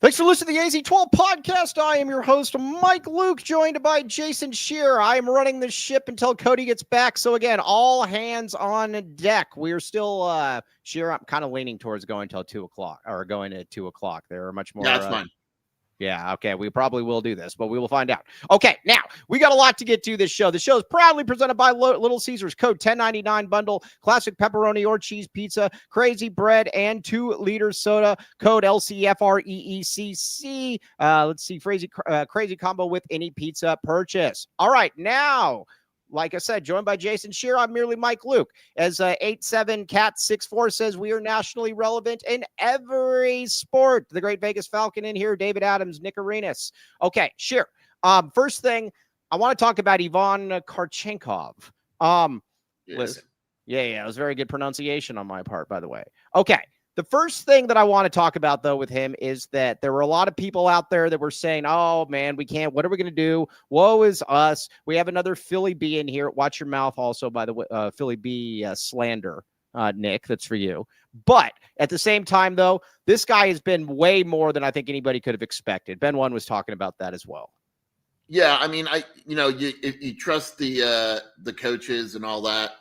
Thanks for listening to the AZ12 podcast. I am your host, Mike Luke, joined by Jason Shearer. I am running the ship until Cody gets back. So again, all hands on deck. We are still, Shearer, I'm kind of leaning towards going till 2 o'clock or going at 2 o'clock. There are much more. Yeah, that's fine. Yeah, okay. We probably will do this, but we will find out. Okay, now we got a lot to get to this show. The show is proudly presented by Little Caesars. Code 1099 bundle, classic pepperoni or cheese pizza, crazy bread, and 2-liter soda. Code LCFREECC. Let's see, crazy combo with any pizza purchase. All right, now, like I said, joined by Jason Shearer, I'm merely Mike Luke. As 87Cat64 says, we are nationally relevant in every sport. The Great Vegas Falcon in here, David Adams, Nick Arenas. Okay, Shearer. First thing, I want to talk about Yvon Kharchenkov. Listen. Yeah, it was very good pronunciation on my part, by the way. Okay. The first thing that I want to talk about, though, with him is that there were a lot of people out there that were saying, oh, man, we can't. What are we going to do? Woe is us. We have another Philly B in here. Watch your mouth also, by the way, Philly B slander, Nick. That's for you. But at the same time, though, this guy has been way more than I think anybody could have expected. Ben One was talking about that as well. Yeah, I mean, you trust the coaches and all that.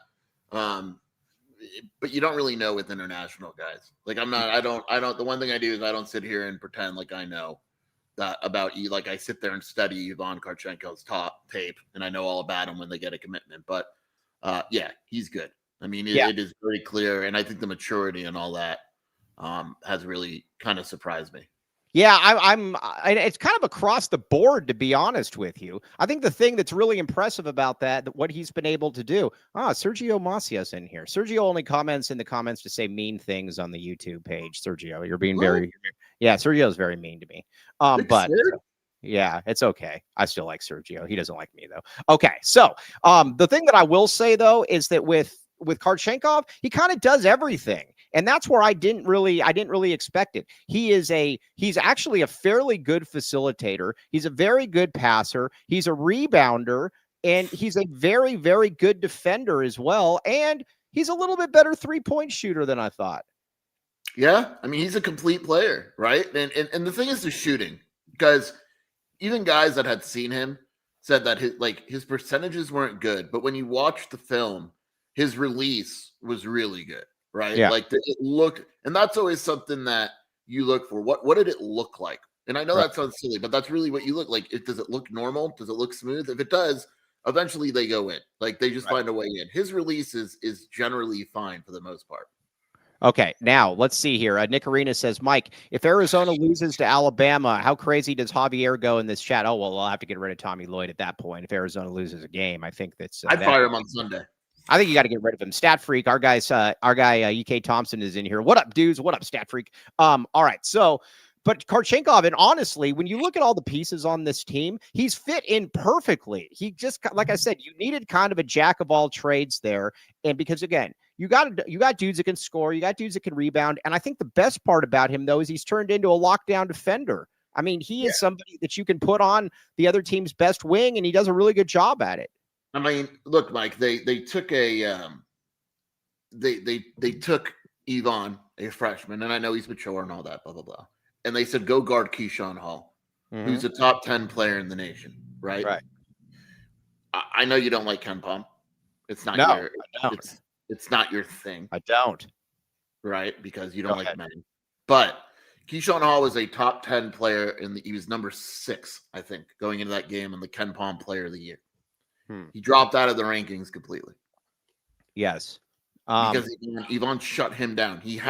But you don't really know with international guys. Like the one thing I do is I don't sit here and pretend like I know that about you. Like I sit there and study Yvon Kharchenkov's top tape and I know all about him when they get a commitment. But yeah, he's good. I mean, it is very clear. And I think the maturity and all that has really kind of surprised me. Yeah, it's kind of across the board, to be honest with you. I think the thing that's really impressive about that what he's been able to do. Sergio Macias in here. Sergio only comments in the comments to say mean things on the YouTube page. Sergio, you're being Sergio's very mean to me. But yeah, it's okay. I still like Sergio. He doesn't like me though. Okay, so the thing that I will say though is that with Kharchenkov, he kind of does everything. And that's where I didn't really expect it. He's actually a fairly good facilitator. He's a very good passer. He's a rebounder, and he's a very, very good defender as well. And he's a little bit better 3-point shooter than I thought. Yeah, I mean, he's a complete player, right? And the thing is the shooting, because even guys that had seen him said that his percentages weren't good, but when you watch the film, his release was really good. Right. Yeah. Like it looked, and that's always something that you look for. What did it look like? And I know that sounds silly, but that's really what you look like. Does it look normal? Does it look smooth? If it does, eventually they go in. Like they just find a way in. His release is generally fine for the most part. Okay, now let's see here. Nick Arena says, Mike, if Arizona loses to Alabama, how crazy does Javier go in this chat? Oh, well, I'll have to get rid of Tommy Lloyd at that point. If Arizona loses a game, I think that's I'd fire him on Sunday. I think you got to get rid of him. Stat Freak, our guy UK Thompson is in here. What up, dudes? What up, Stat Freak? All right. So, but Kharchenkov, and honestly, when you look at all the pieces on this team, he's fit in perfectly. He just, like I said, you needed kind of a jack of all trades there. And because again, you got dudes that can score, you got dudes that can rebound. And I think the best part about him though, is he's turned into a lockdown defender. I mean, he is somebody that you can put on the other team's best wing, and he does a really good job at it. I mean, look, Mike, they took they took Yvon, a freshman, and I know he's mature and all that, blah, blah, blah. And they said, go guard Keyshawn Hall, who's a top 10 player in the nation, right? Right. I know you don't like Ken Pom. It's not it's not your thing. I don't. Right? Because you don't like men. But Keyshawn Hall was a top 10 player he was number 6, I think, going into that game in the Ken Pom Player of the Year. He dropped out of the rankings completely. Yes. Because Yvon shut him down. He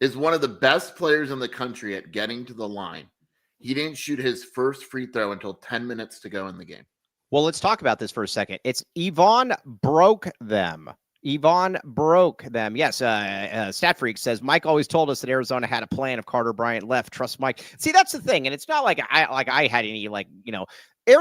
is one of the best players in the country at getting to the line. He didn't shoot his first free throw until 10 minutes to go in the game. Well, let's talk about this for a second. It's Yvon broke them. Yvon broke them. Yes. Stat Freak says Mike always told us that Arizona had a plan if Carter Bryant left. Trust Mike. See, that's the thing. And it's not like I had any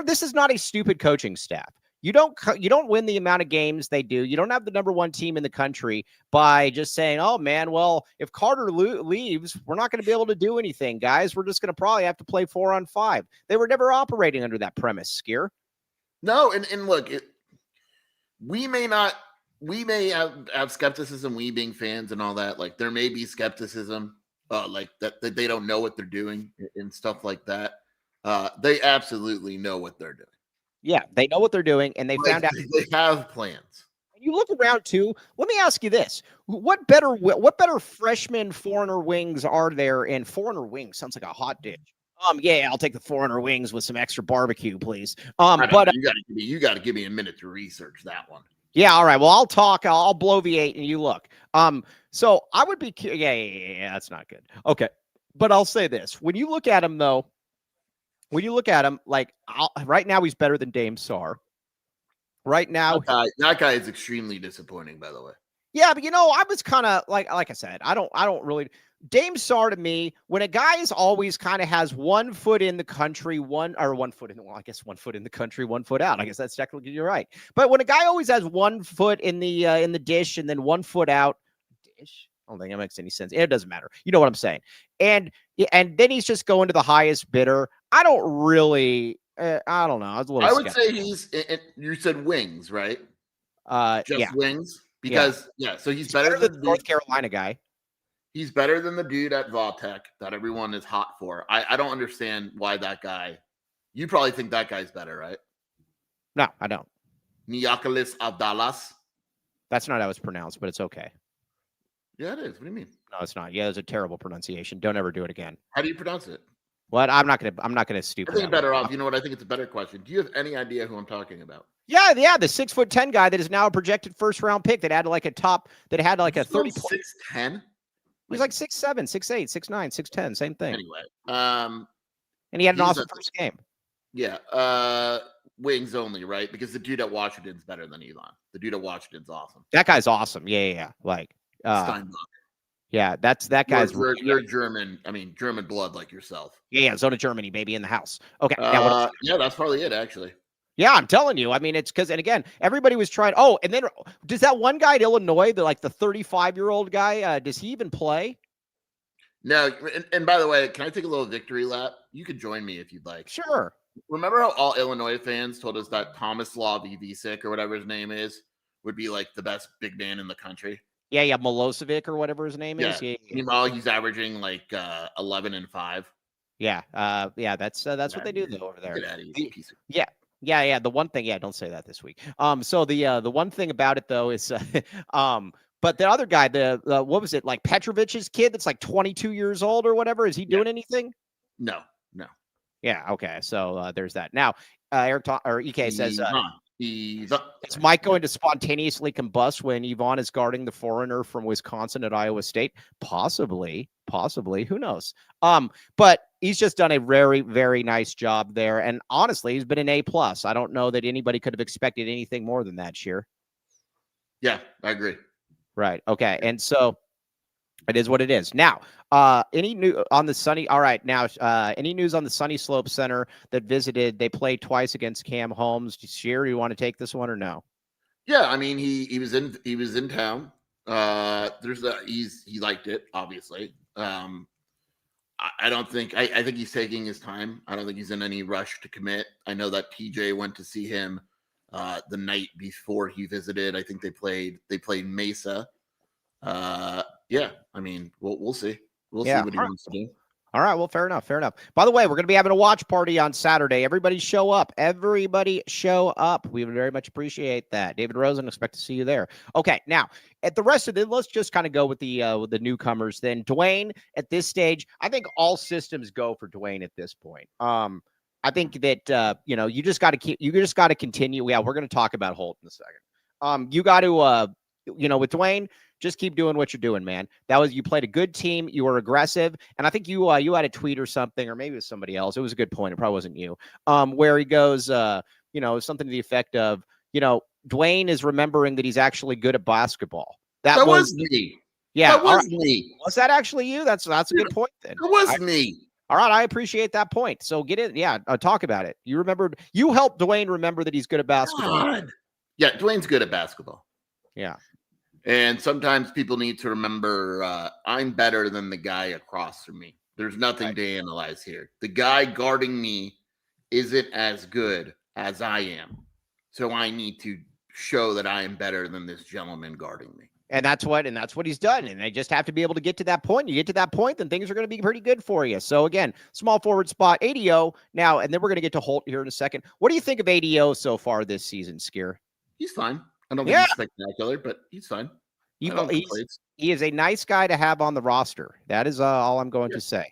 this is not a stupid coaching staff. You don't win the amount of games they do. You don't have the number 1 team in the country by just saying, oh man, well, if Carter leaves, we're not going to be able to do anything, guys. We're just going to probably have to play 4-on-5. They were never operating under that premise, Skier. No. And look, we may have skepticism, we being fans and all that. Like there may be skepticism like that they don't know what they're doing and stuff like that. They absolutely know what they're doing. Yeah, they know what they're doing, and they found out. They have plans. You look around too. Let me ask you this: what better freshman foreigner wings are there? And foreigner wings sounds like a hot dish. Yeah, I'll take the foreigner wings with some extra barbecue, please. But you got to give me a minute to research that one. Yeah, all right. Well, I'll talk. I'll bloviate, and you look. So I would be. Yeah. That's not good. Okay, but I'll say this: when you look at him, though, like right now, he's better than Dame Sarr. Right now, that guy is extremely disappointing, by the way. Yeah, but I was kind of like I said, I don't really. Dame Sarr to me, when a guy is always kind of has 1 foot in the country, 1 foot in the country, 1 foot out. I guess that's technically you're right. But when a guy always has 1 foot in the dish and then 1 foot out, dish. I don't think that makes any sense. It doesn't matter. You know what I'm saying? And then he's just going to the highest bidder. I don't really. I don't know. I would say you said wings, right? Just wings. Because so he's better than the North Carolina guy. He's better than the dude at Vautech that everyone is hot for. I don't understand why that guy. You probably think that guy's better, right? No, I don't. Niakolis Avdalas. That's not how it's pronounced, but it's okay. Yeah, it is. What do you mean? No, it's not. Yeah, it's a terrible pronunciation. Don't ever do it again. How do you pronounce it? What? I'm not gonna stoop. I think better off. You know what? I think it's a better question. Do you have any idea who I'm talking about? Yeah, the 6'10" guy that is now a projected first round pick that had like a 30 6'10". He's like 6'7", 6'8", 6'9", 6'10", same thing. Anyway, and he had an awesome first game. Yeah, wings only, right? Because the dude at Washington's better than Yvon. The dude at Washington's awesome. That guy's awesome. Yeah. Like Steinbach. Yeah, that guy's. You're German. I mean, German blood like yourself. Yeah, Zona Germany, baby, in the house. Okay. Yeah, that's probably it, actually. Yeah, I'm telling you. I mean, it's because, and again, everybody was trying. Oh, and then does that one guy at Illinois, the 35-year-old guy, does he even play? No. And by the way, can I take a little victory lap? You could join me if you'd like. Sure. Remember how all Illinois fans told us that Tomislav Ivic or whatever his name is would be like the best big man in the country? Yeah, Milosevic or whatever his name is. Yeah. Meanwhile, he's averaging like 11 and 5. Yeah, that's what they do though over there. Yeah. The one thing, don't say that this week. So the one thing about it though is, but the other guy, the what was it, like Petrovic's kid that's like 22 years old or whatever? Is he doing anything? No. Yeah. Okay. So there's that. Now, EK says. Is Mike going to spontaneously combust when Yvon is guarding the foreigner from Wisconsin at Iowa State? Possibly. Who knows? But he's just done a very, very nice job there. And honestly, he's been an A+. I don't know that anybody could have expected anything more than that, Sheer. Yeah, I agree. Right. Okay. And so it is what it is. Now, any news on the Sunny? All right. Now, any news on the Sunny Slope Center that visited? They played twice against Cam Holmes. Sheer, do you want to take this one or no? Yeah, I mean, he was in town. He liked it, obviously. I don't think I think he's taking his time. I don't think he's in any rush to commit. I know that TJ went to see him the night before he visited. I think they played Mesa. Yeah, I mean, we'll see. We'll see what he wants to do. All right. Well, fair enough. By the way, we're going to be having a watch party on Saturday. Everybody show up. We would very much appreciate that. David Rosen, expect to see you there. Okay. Now, at the rest of it, let's just kind of go with the newcomers. Then Dwayne, at this stage, I think all systems go for Dwayne at this point. I think that you just got to continue. Yeah, we're going to talk about Holt in a second. You got to with Dwayne, just keep doing what you're doing, man. You played a good team. You were aggressive. And I think you had a tweet or something, or maybe it was somebody else. It was a good point. It probably wasn't you. Where he goes, something to the effect of, Dwayne is remembering that he's actually good at basketball. That was me. Yeah. That was me. Was that actually you? That's a good point then. It was me. All right. I appreciate that point. So get in. Yeah. Talk about it. You helped Dwayne remember that he's good at basketball. God. Yeah. Dwayne's good at basketball. Yeah. And sometimes people need to remember I'm better than the guy across from me. There's nothing to analyze here. The guy guarding me isn't as good as I am. So I need to show that I am better than this gentleman guarding me. And that's what he's done. And they just have to be able to get to that point. You get to that point, then things are going to be pretty good for you. So again, small forward spot, ADO now, and then we're going to get to Holt here in a second. What do you think of ADO so far this season, Skier? He's fine. I don't think he's spectacular, but he's fine. He is a nice guy to have on the roster. That is all I'm going to say.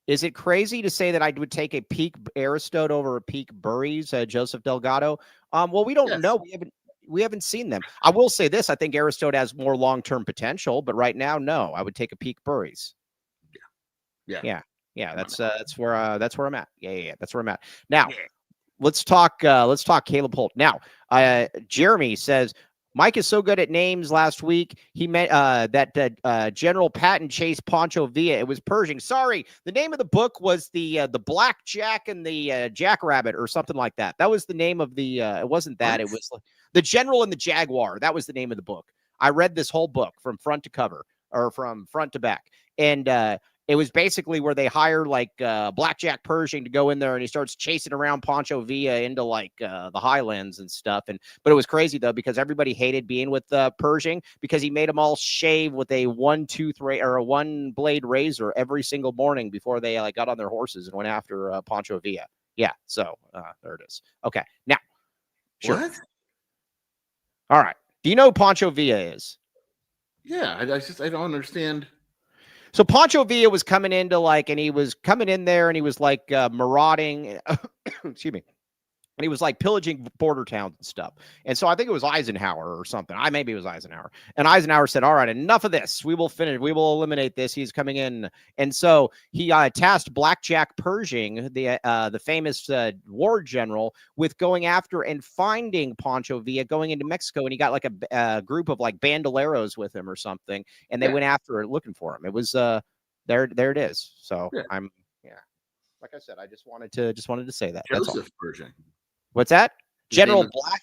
Is it crazy to say that I would take a peak Aristote over a peak Burries, Joseph Delgado? Well, we don't know. We haven't seen them. I will say this: I think Aristote has more long-term potential, but right now, no. I would take a peak Burries. Yeah. That's where I'm at. Yeah. That's where I'm at. Now, let's talk Caleb Holt. Now, Jeremy says Mike is so good at names. Last week he meant that General Patton chased Pancho Villa. It was Pershing. Sorry, the name of the book was the Black Jack and the Jackrabbit or something like that. That was the name of the. It wasn't that. It was the General and the Jaguar. That was the name of the book. I read this whole book from front to cover or from front to back, and it was basically where they hire like Blackjack Pershing to go in there, and he starts chasing around Pancho Villa into like the highlands and stuff. But it was crazy though, because everybody hated being with Pershing because he made them all shave with a one blade razor every single morning before they got on their horses and went after Pancho Villa. Yeah, so there it is. Okay, now, sure. What? All right. Do you know who Pancho Villa is? Yeah, I don't understand. So Pancho Villa was coming into and he was coming in there and he was marauding, excuse me. And he was pillaging border towns and stuff. And so I think it was Eisenhower or something. Maybe it was Eisenhower. And Eisenhower said, all right, enough of this. We will finish. We will eliminate this. He's coming in. And so he tasked Blackjack Pershing, the famous war general, with going after and finding Pancho Villa going into Mexico. And he got a group of bandoleros with him or something. And they went after it looking for him. It was there it is. So like I said, I just wanted to say that. Joseph Pershing. What's that? General Black.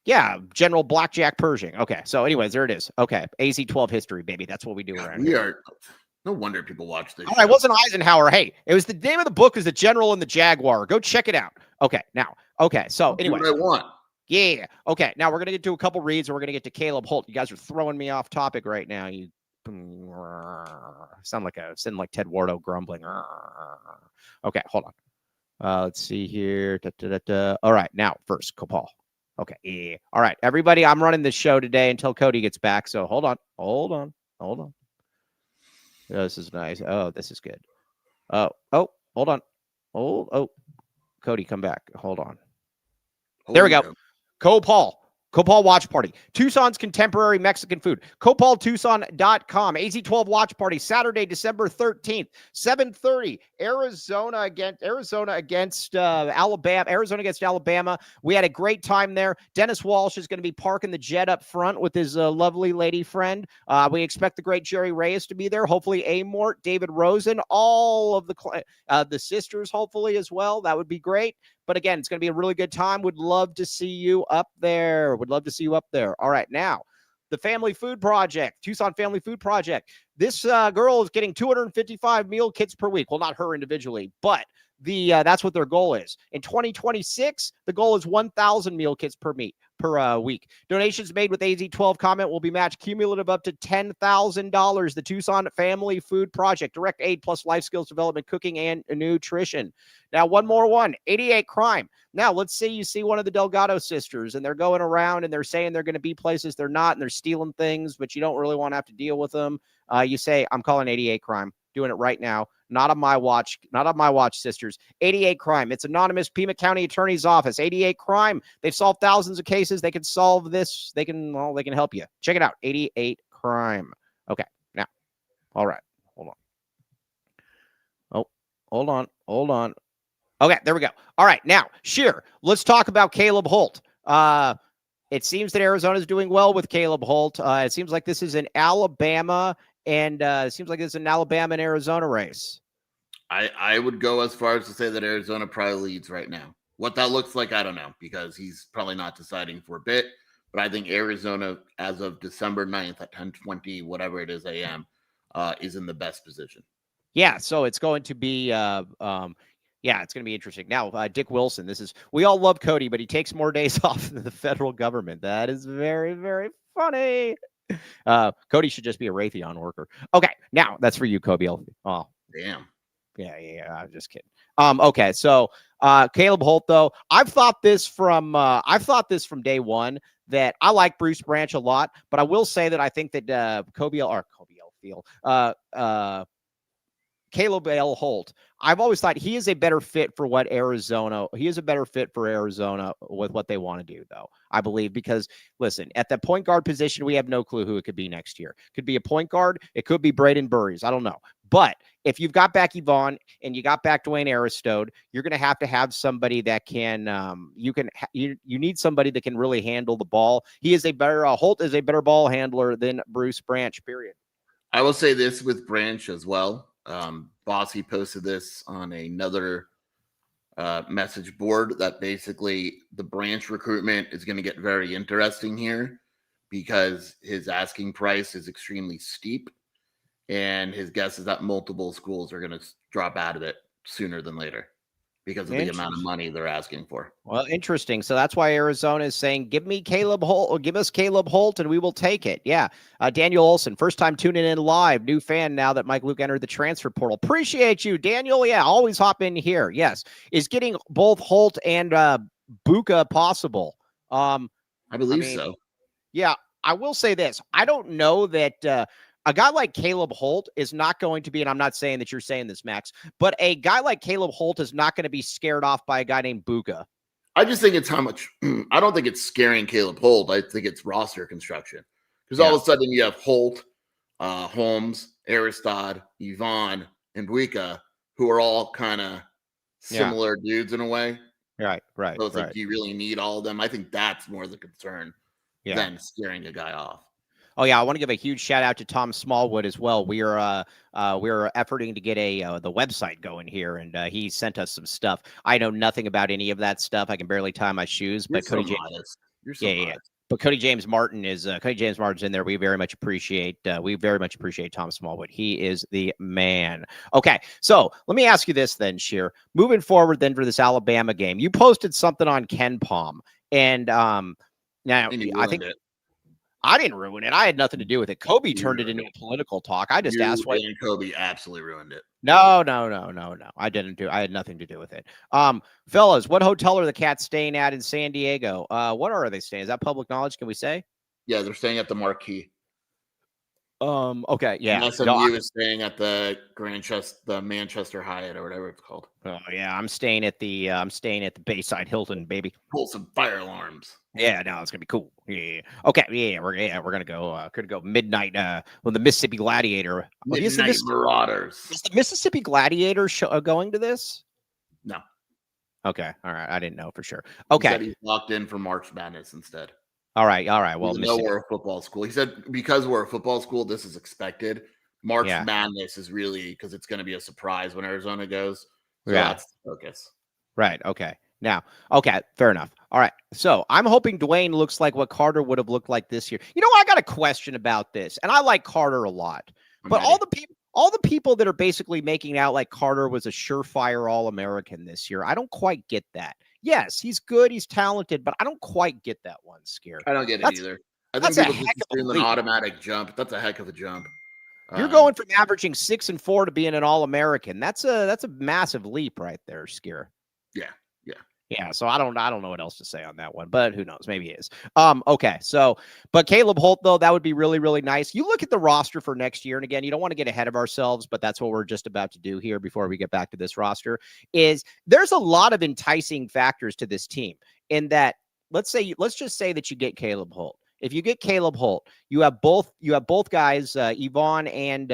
Yeah, General Blackjack Pershing. Okay, so anyways, there it is. Okay, AZ-12 history, baby. That's what we do around here. No wonder people watch this. All right, it wasn't Eisenhower. Hey, it was the name of the book is The General and the Jaguar. Go check it out. Okay, now. Okay, so anyway. What I want. Yeah. Okay, now we're going to get to a couple reads and we're going to get to Caleb Holt. You guys are throwing me off topic right now. You sound like Ted Wardo grumbling. Okay, hold on. Let's see here. All right, now first, Kopal. Okay, yeah. All right, everybody, I'm running this show today until Cody gets back. So hold on. Oh, this is nice. Oh, this is good. Oh, hold on. Oh, Cody, come back. Hold on. There we go. Kopal Watch Party. Tucson's contemporary Mexican food. CopalTucson.com. AZ-12 Watch Party. Saturday, December 13th, 7:30. Arizona against Alabama. Arizona against Alabama. We had a great time there. Dennis Walsh is going to be parking the jet up front with his lovely lady friend. We expect the great Jerry Reyes to be there. Hopefully Amort, David Rosen, all of the sisters, hopefully as well. That would be great. But again, it's going to be a really good time. Would love to see you up there. All right, now, the Family Food Project, Tucson Family Food Project. This girl is getting 255 meal kits per week. Well, not her individually, but that's what their goal is. In 2026, the goal is 1,000 meal kits per week. Donations made with AZ-12 comment will be matched cumulative up to $10,000. The Tucson Family Food Project, direct aid plus life skills development, cooking, and nutrition. Now, one more. 88 crime. Now, let's say you see one of the Delgado sisters and they're going around and they're saying they're going to be places they're not and they're stealing things, but you don't really want to have to deal with them. You say, I'm calling 88 crime. Doing it right now. Not on my watch, sisters. 88 crime. It's anonymous. Pima County Attorney's Office. 88 crime. They've solved thousands of cases. They can solve this. They can help you. Check it out. 88 crime. Okay. Now. All right. Hold on. Oh, hold on. Okay. There we go. All right. Now, sure. Let's talk about Caleb Holt. It seems that Arizona is doing well with Caleb Holt. It seems like this is an Alabama and it seems like it's an Alabama and Arizona race. I would go as far as to say that Arizona probably leads right now. What that looks like, I don't know, because he's probably not deciding for a bit. But I think Arizona, as of December 9th at 10:20, whatever it is a.m., is in the best position. Yeah, so it's going to be it's going to be interesting. Now, Dick Wilson, we all love Cody, but he takes more days off than the federal government. That is very, very funny. Cody should just be a Raytheon worker. Okay, now that's for you, Kobe. Oh, Damn. Yeah. I'm just kidding. Okay, so Caleb Holt, though, I've thought this from day one that I like Bruce Branch a lot, but I will say that I think that Caleb L. Holt, I've always thought he is a better fit for what Arizona. He is a better fit for Arizona with what they want to do, though. I believe because listen, at the point guard position, we have no clue who it could be next year. Could be a point guard. It could be Braden Burries. I don't know. But if you've got back Yvon and you got back Dwayne Aristode, you're going to have somebody that can. You need somebody that can really handle the ball. He is a better. Holt is a better ball handler than Bruce Branch. Period. I will say this with Branch as well. Bossy posted this on another message board that basically the Branch recruitment is going to get very interesting here because his asking price is extremely steep, and his guess is that multiple schools are going to drop out of it sooner than later because of the amount of money they're asking for. Well, interesting. So that's why Arizona is saying, give me Caleb Holt, or give us Caleb Holt, and we will take it. Yeah. Daniel Olson, first time tuning in live, new fan now that Mike Luke entered the transfer portal. Appreciate you, Daniel. Yeah, always hop in here. Yes. Is getting both Holt and Buka possible? I believe so. Yeah, I will say this. I don't know that a guy like Caleb Holt is not going to be, and I'm not saying that you're saying this, Max, but a guy like Caleb Holt is not going to be scared off by a guy named Buka. I just think it's how much. I don't think it's scaring Caleb Holt. I think it's roster construction because all of a sudden you have Holt, Holmes, Aristod, Yvon, and Buika, who are all kind of similar dudes in a way. Right. So it's like, do you really need all of them? I think that's more the concern than scaring a guy off. Oh yeah, I want to give a huge shout out to Tom Smallwood as well. We're efforting to get the website going here, and he sent us some stuff. I know nothing about any of that stuff. I can barely tie my shoes, but Cody James, But Cody James Martin is in there. We very much appreciate Tom Smallwood. He is the man. Okay, so let me ask you this then, Sheer. Moving forward then for this Alabama game, you posted something on Ken Palm, and now I think. I didn't ruin it. I had nothing to do with it. Kobe turned it into a political talk. I just asked why. And Kobe absolutely ruined it. No. I had nothing to do with it. Fellas, what hotel are the Cats staying at in San Diego? What are they staying? Is that public knowledge? Can we say? Yeah, they're staying at the Marquee. Okay, yeah. SMU is staying at the Manchester Hyatt or whatever it's called. Oh yeah, I'm staying at the Bayside Hilton, baby. Pull some fire alarms. Yeah, no, it's gonna be cool. Yeah. Okay. Yeah, we're gonna go. Could go midnight. With the Mississippi Gladiator. Midnight Marauders. Is the Mississippi Gladiator going to this? No. Okay. All right. I didn't know for sure. Okay. He said he's locked in for March Madness instead. All right. Well, we're a football school. He said because we're a football school, this is expected. March Madness is really because it's going to be a surprise when Arizona goes. So that's the focus. Right. Okay. Now, okay, fair enough. All right. So I'm hoping Dwayne looks like what Carter would have looked like this year. You know, I got a question about this, and I like Carter a lot, but all the people that are basically making out like Carter was a surefire All-American this year, I don't quite get that. Yes, he's good, he's talented, but I don't quite get that one, Scare. I don't get it either. I think people just assume an automatic jump. That's a heck of a jump. You're going from averaging 6 and 4 to being an All-American. That's a massive leap right there, Scare. Yeah, so I don't know what else to say on that one, but who knows? Maybe he is. Okay, so, but Caleb Holt, though, that would be really, really nice. You look at the roster for next year, and again, you don't want to get ahead of ourselves, but that's what we're just about to do here before we get back to this roster, is there's a lot of enticing factors to this team in that, let's just say that you get Caleb Holt. If you get Caleb Holt, you have both guys, Yvon and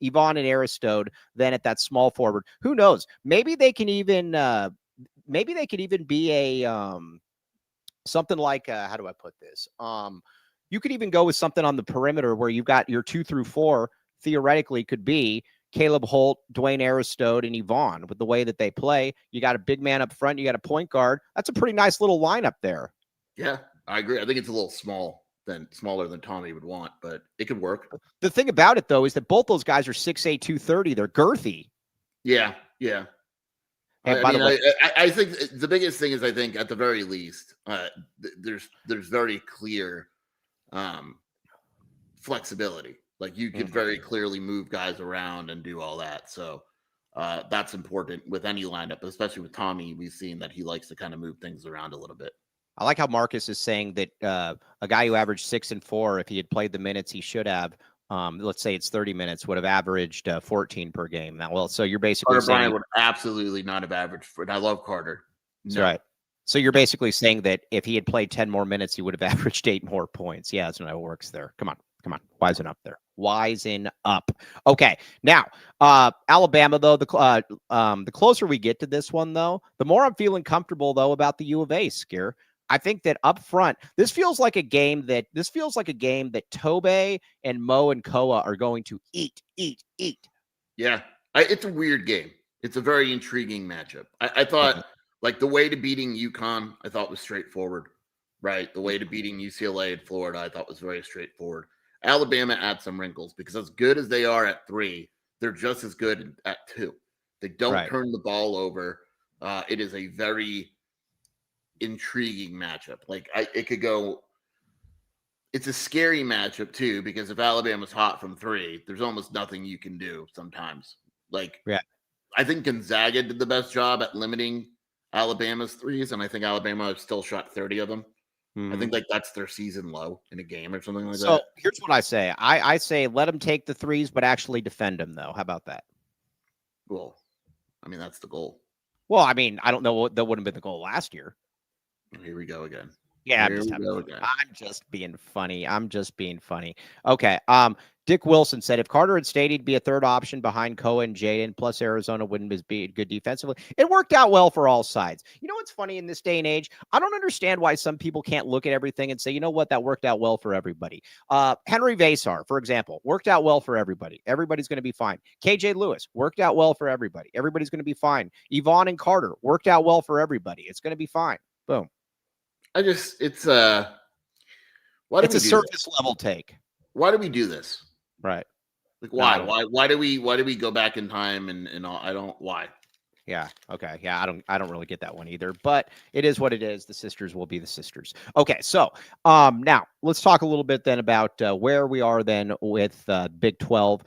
Aristode, then at that small forward. Who knows? Maybe they can even be a something like how do I put this? You could even go with something on the perimeter where you've got your 2 through 4 theoretically could be Caleb Holt, Dwayne Aristode, and Yvon. With the way that they play, you got a big man up front, you got a point guard. That's a pretty nice little lineup there. Yeah, I agree. I think it's a little smaller than Tommy would want, but it could work. The thing about it though is that both those guys are 6'8", 230. They're girthy. Yeah. I think the biggest thing is I think at the very least, there's very clear flexibility. Like you could very clearly move guys around and do all that. So that's important with any lineup, especially with Tommy. We've seen that he likes to kind of move things around a little bit. I like how Marcus is saying that a guy who averaged 6 and 4, if he had played the minutes he should have, let's say it's 30 minutes, would have averaged 14 per game. Now, well, so you're basically Carter saying Bryant would absolutely not have averaged. And I love Carter. That's right. So you're basically saying that if he had played 10 more minutes, he would have averaged 8 more points. Yeah, that's not how it works there. Come on. Wisen up there. Wisen up. Okay. Now, Alabama, though, the closer we get to this one, though, the more I'm feeling comfortable, though, about the U of A, Skier. I think that up front, this feels like a game that Tobey and Mo and Koa are going to eat. Yeah. It's a weird game. It's a very intriguing matchup. I thought like the way to beating UConn, I thought was straightforward, right? The way to beating UCLA and Florida, I thought was very straightforward. Alabama adds some wrinkles because as good as they are at 3, they're just as good at 2. They don't turn the ball over. It is a very intriguing matchup. Like it could go. It's a scary matchup too because if Alabama's hot from 3, there's almost nothing you can do sometimes. Like I think Gonzaga did the best job at limiting Alabama's 3s, and I think Alabama still shot 30 of them. I think like that's their season low in a game or something like that. So here's what I say. I say let them take the 3s, but actually defend them, though. How about that? Well, I mean, that's the goal. Well, I mean, I don't know what that would have been the goal last year. Here we go again. Yeah, I'm just being funny. Okay. Dick Wilson said if Carter had stayed, he'd be a third option behind Koa and Jaden, plus Arizona wouldn't be good defensively. It worked out well for all sides. You know what's funny in this day and age? I don't understand why some people can't look at everything and say, you know what, that worked out well for everybody. Henry Vasar, for example, worked out well for everybody. Everybody's going to be fine. KJ Lewis worked out well for everybody. Everybody's going to be fine. Yvon and Carter worked out well for everybody. It's going to be fine. Boom. It's a surface level take. Why do we do this? Right. Like why do we go back in time and all, why? Yeah. Okay. Yeah. I don't really get that one either, but it is what it is. The sisters will be the sisters. Okay. So, now let's talk a little bit then about where we are then with Big 12.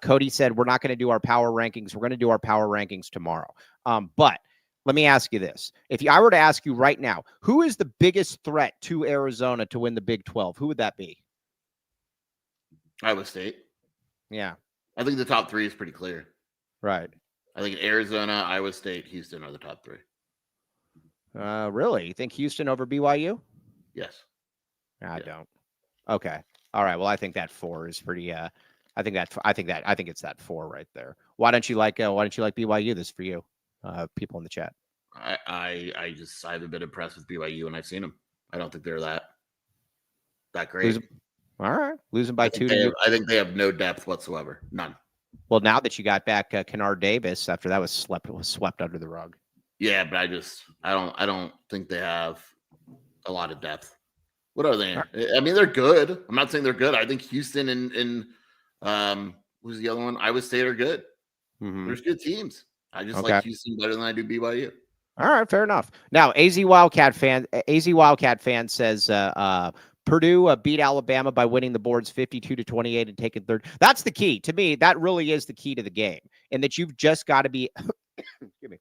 Cody said, we're not going to do our power rankings. We're going to do our power rankings tomorrow. But let me ask you this. If I were to ask you right now, who is the biggest threat to Arizona to win the Big 12? Who would that be? Iowa State. Yeah. I think the top 3 is pretty clear. Right. I think Arizona, Iowa State, Houston are the top 3. Really? You think Houston over BYU? Yes. I don't. Okay. All right. Well, I think that 4 is pretty, I think it's that 4 right there. Why don't you like BYU? This for you. People in the chat. I haven't been impressed with BYU when I've seen them. I don't think they're that great. All right, losing by 2 I think they have no depth whatsoever. None. Well, now that you got back Kennard Davis, after that was swept under the rug. Yeah, but I don't think they have a lot of depth. What are they? I mean, they're good. I'm not saying they're good. I think Houston and who's the other one? Iowa State are good. There's good teams. I just like Houston better than I do BYU. All right, fair enough. Now, AZ Wildcat fan says Purdue beat Alabama by winning the boards 52-28 and taking third. That's the key. To me, that really is the key to the game. And that you've just got to be excuse me.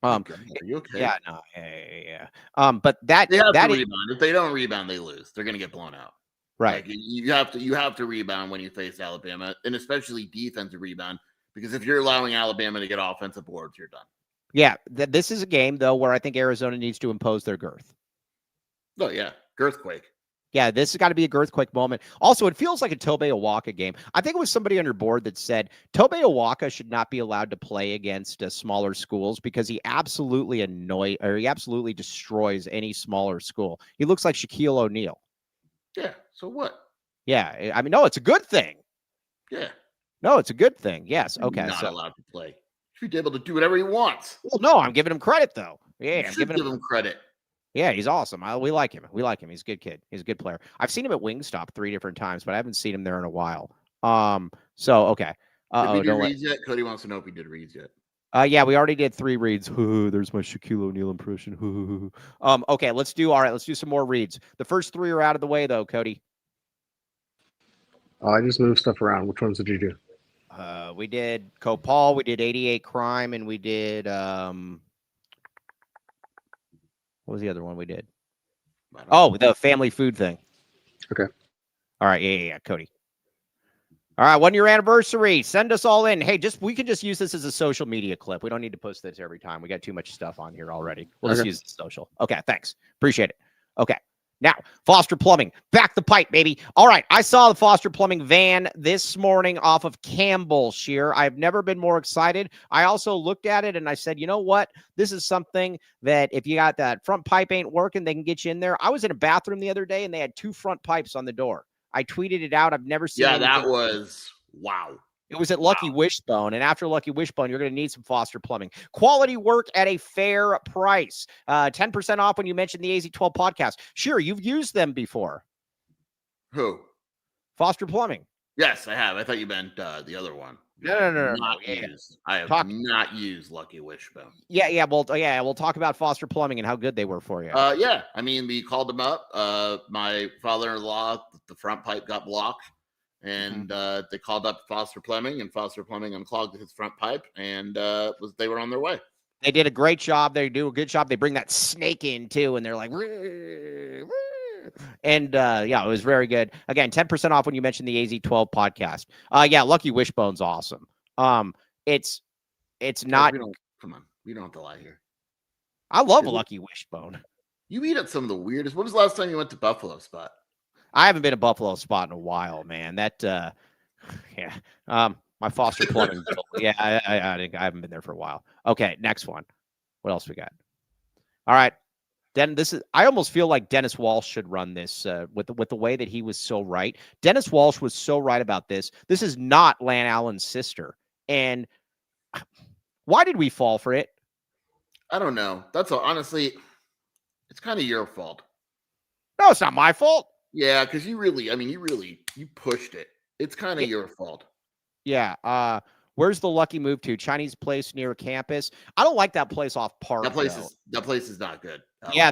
Are you okay? Yeah, no, yeah. But that they have to rebound. If they don't rebound, they lose. They're gonna get blown out. Right. Like, you have to rebound when you face Alabama, and especially defensive rebound, because if you're allowing Alabama to get offensive boards, you're done. Yeah, this is a game though where I think Arizona needs to impose their girth. Oh yeah, girthquake. Yeah, this has got to be a girthquake moment. Also, it feels like a Tobey Owaka game. I think it was somebody on your board that said Tobey Owaka should not be allowed to play against smaller schools because he absolutely destroys any smaller school. He looks like Shaquille O'Neal. Yeah, so what? Yeah, I mean, no, it's a good thing. Yeah. No, it's a good thing. Yes. Okay. He's not allowed to play. He should be able to do whatever he wants. Well, no, I'm giving him credit, though. Yeah, I'm giving him credit. Yeah, he's awesome. We like him. He's a good kid. He's a good player. I've seen him at Wingstop 3 different times, but I haven't seen him there in a while. So okay. Did we do reads yet? Cody wants to know if we did reads yet. Yeah, we already did 3 reads. There's my Shaquille O'Neal impression. Okay, let's do some more reads. The first 3 are out of the way, though, Cody. I just moved stuff around. Which ones did you do? We did Copal, we did 88 Crime, and we did what was the other one we did? Oh, the family food thing. Okay. All right, yeah, Cody. All right, 1 year anniversary. Send us all in. Hey, we can just use this as a social media clip. We don't need to post this every time. We got too much stuff on here already. We'll just use the social. Okay, thanks. Appreciate it. Okay. Now, Foster Plumbing, back the pipe, baby. All right, I saw the Foster Plumbing van this morning off of Campbell Shear. I've never been more excited. I also looked at it and I said, you know what? This is something that if you got that front pipe ain't working, they can get you in there. I was in a bathroom the other day and they had 2 front pipes on the door. I tweeted it out. I've never seen anything. That was wow. It was at Lucky Wishbone, and after Lucky Wishbone, you're going to need some Foster Plumbing. Quality work at a fair price. 10% off when you mention the AZ12 podcast. Sure, you've used them before. Who? Foster Plumbing. Yes, I have. I thought you meant the other one. No. I have not used Lucky Wishbone. Yeah. We'll talk about Foster Plumbing and how good they were for you. Yeah. I mean, we called them up. My father-in-law, the front pipe got blocked, and they called up Foster Plumbing, and Foster Plumbing unclogged his front pipe, and they were on their way. They did a great job. They do a good job. They bring that snake in too, and they're like, and it was very good. Again, 10% off when you mention the AZ12 podcast. Lucky Wishbone's awesome. It's not. Come on, we don't have to lie here. I love Lucky Wishbone. You eat at some of the weirdest. When was the last time you went to Buffalo Spot? I haven't been to Buffalo Spot in a while, man. My Foster Plumbing. I haven't been there for a while. Okay, next one. What else we got? All right. Then I almost feel like Dennis Walsh should run this with the way that he was so right. Dennis Walsh was so right about this. This is not Lan Allen's sister. And why did we fall for it? I don't know. That's honestly, it's kind of your fault. No, it's not my fault. Yeah, because you pushed it. It's kind of your fault. Yeah. Where's the lucky move to? Chinese place near campus. I don't like that place off Park. That place is not good. Yeah,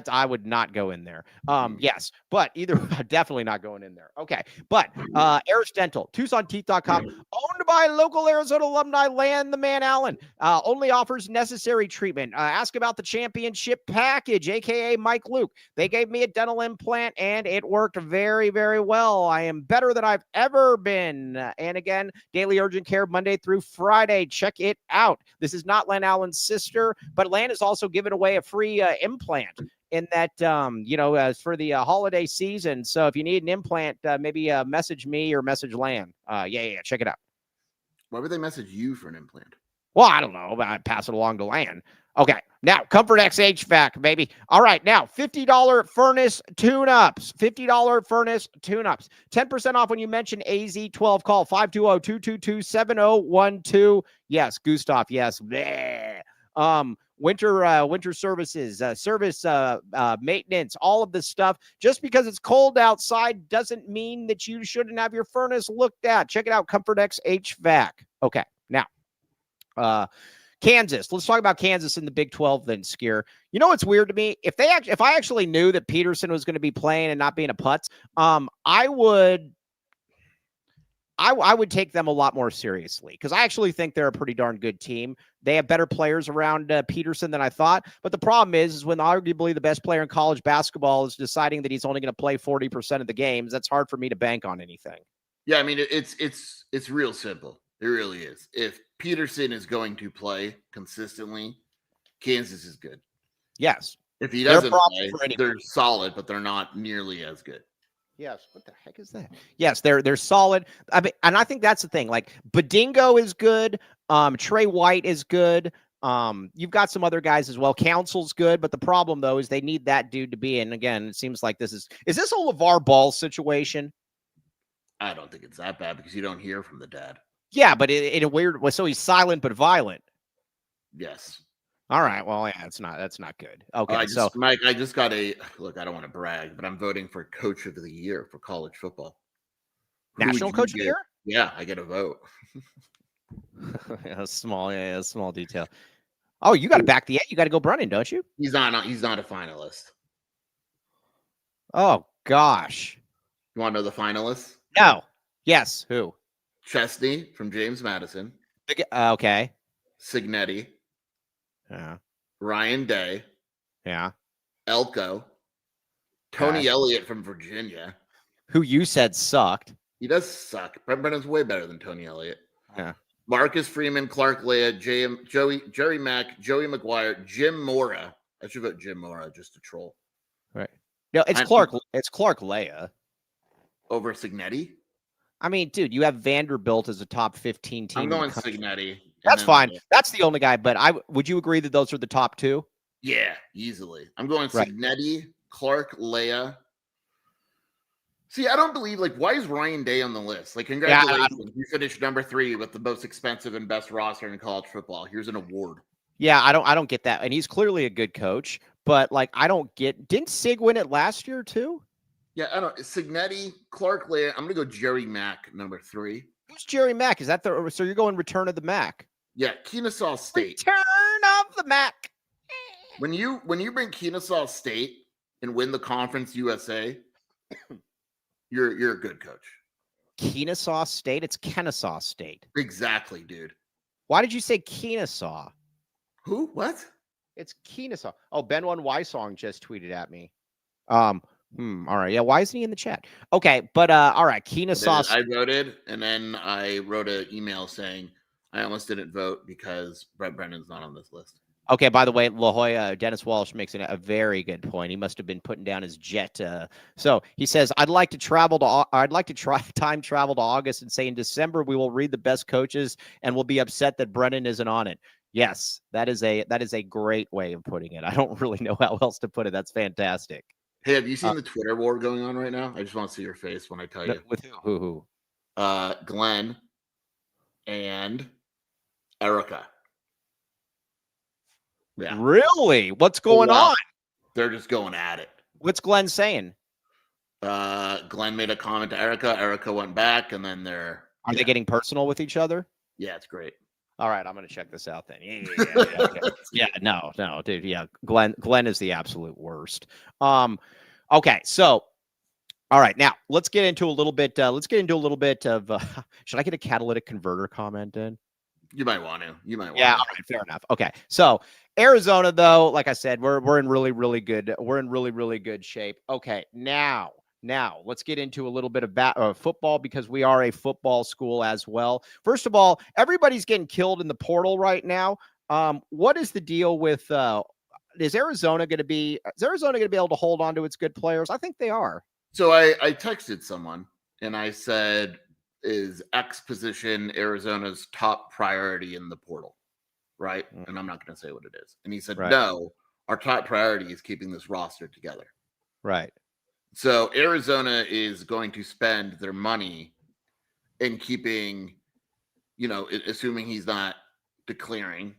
I would not go in there. Yes, but definitely not going in there. Okay, but Aris Dental, TucsonTeeth.com, owned by local Arizona alumni Lan the Man Allen, only offers necessary treatment. Ask about the championship package, aka Mike Luke. They gave me a dental implant and it worked very, very well. I am better than I've ever been. And again, daily urgent care Monday through Friday. Check it out. This is not Lan Allen's sister, but Lan is also giving away a free implant in that, for the holiday season. So if you need an implant, maybe message me or message Lan. Check it out. Why would they message you for an implant? Well, I don't know, but I'd pass it along to Lan. Okay, now Comfort X HVAC, baby. All right, now $50 furnace tune-ups. $50 furnace tune-ups. 10% off when you mention AZ12. Call 520-222-7012. Yes, Gustav, yes. Bleh. Winter services, service maintenance, all of this stuff. Just because it's cold outside doesn't mean that you shouldn't have your furnace looked at. Check it out, Comfort X HVAC. Okay, now, Kansas. Let's talk about Kansas in the Big 12 then, Skier. You know what's weird to me? If I actually knew that Peterson was going to be playing and not being a putz, I would take them a lot more seriously because I actually think they're a pretty darn good team. They have better players around Peterson than I thought. But the problem is when arguably the best player in college basketball is deciding that he's only going to play 40% of the games, that's hard for me to bank on anything. Yeah, I mean, it's real simple. It really is. If Peterson is going to play consistently, Kansas is good. Yes. If he doesn't play, they're solid, but they're not nearly as good. Yes. What the heck is that? Yes, they're solid. I mean, and I think that's the thing. Like Badingo is good. Trey White is good. You've got some other guys as well. Council's good, but the problem though is they need that dude to be in. Again, it seems like is this a LeVar Ball situation? I don't think it's that bad because you don't hear from the dad. Yeah, but in a weird way. So he's silent but violent. Yes. All right. Well, yeah, that's not good. Okay. Mike, I just got look, I don't want to brag, but I'm voting for Coach of the Year for college football. National Coach of the Year? Yeah, I get a vote. small detail. Oh, you got to back you got to go Brennan, don't you? He's not a finalist. Oh gosh. You want to know the finalists? No. Yes. Who? Chesney from James Madison, Okay. Signetti, Yeah. Ryan Day, Yeah. Elko, Tony Okay. Elliott from Virginia. Who you said sucked. He does suck. Brent Brennan's way better than Tony Elliott. Yeah. Marcus Freeman, Clark Leah, Jerry Mack, Joey McGuire, Jim Mora. I should vote Jim Mora just to troll. Right. No, it's Clark. It's Clark Leah. Over Signetti? I mean, dude, you have Vanderbilt as a top 15 team. I'm going Signetti. That's fine. That's the only guy. But would you agree that those are the top two? Yeah, easily. I'm going Signetti, Clark Leah. See, I don't believe, why is Ryan Day on the list? Congratulations. You finished number 3 with the most expensive and best roster in college football. Here's an award. Yeah, I don't get that. And he's clearly a good coach, but I don't get, didn't Sig win it last year too? Yeah, I don't. Signetti, Clark Leah. I'm going to go Jerry Mack, number 3. Who's Jerry Mack? Is that so you're going Return of the Mac? Yeah, Kennesaw State. Return of the Mac. When you bring Kennesaw State and win the Conference USA, you're a good coach. Kennesaw State? It's Kennesaw State. Exactly, dude. Why did you say Kennesaw? Who? What? It's Kennesaw. Oh, Ben One Wysong just tweeted at me. All right. Yeah, why isn't he in the chat? Okay, but all right, Kennesaw. I voted, and then I wrote an email saying I almost didn't vote because Brent Brennan's not on this list. Okay, by the way, La Jolla, Dennis Walsh makes a very good point. He must have been putting down his jet. So he says, I'd like to try time travel to August and say in December we will read the best coaches and we'll be upset that Brennan isn't on it. Yes, that is a great way of putting it. I don't really know how else to put it. That's fantastic. Hey, have you seen the Twitter war going on right now? I just want to see your face when I tell you. With who? Glenn and Erica. Yeah. Really? What's going on? They're just going at it. What's Glenn saying? Glenn made a comment to Erica. Erica went back, and then are they getting personal with each other? Yeah, it's great. All right, I'm going to check this out then. No, dude. Yeah, Glenn is the absolute worst. Okay, so all right, now let's get into a little bit. Of. Should I get a catalytic converter comment in? You might want to. Yeah, all right, fair enough. Okay, so Arizona, though, like I said, we're in really, really good. We're in really, really good shape. Okay, now let's get into a little bit of football because we are a football school as well. First of all, everybody's getting killed in the portal right now. What is the deal with? Is Arizona going to be able to hold on to its good players? I think they are. So I texted someone and I said, is X position Arizona's top priority in the portal, right? And I'm not going to say what it is. And he said, no, our top priority is keeping this roster together. Right. So Arizona is going to spend their money in keeping, assuming he's not declaring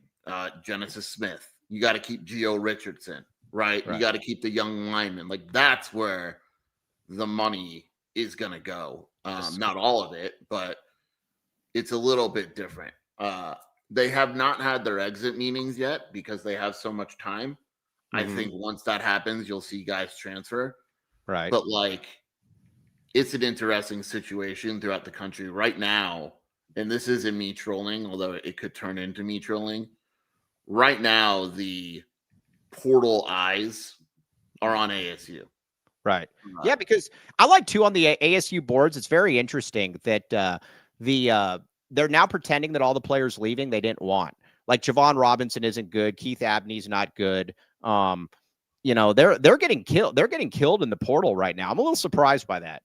Genesis Smith. You got to keep Gio Richardson, right? You got to keep the young linemen. That's where the money is going to go. Not all of it, but it's a little bit different. They have not had their exit meetings yet because they have so much time. I think once that happens, you'll see guys transfer. Right. But it's an interesting situation throughout the country right now. And this isn't me trolling, although it could turn into me trolling. Right now, the portal eyes are on ASU. Right. Yeah, because I like too on the ASU boards. It's very interesting that they're now pretending that all the players leaving they didn't want. Like Javon Robinson isn't good. Keith Abney's not good. They're getting killed. They're getting killed in the portal right now. I'm a little surprised by that.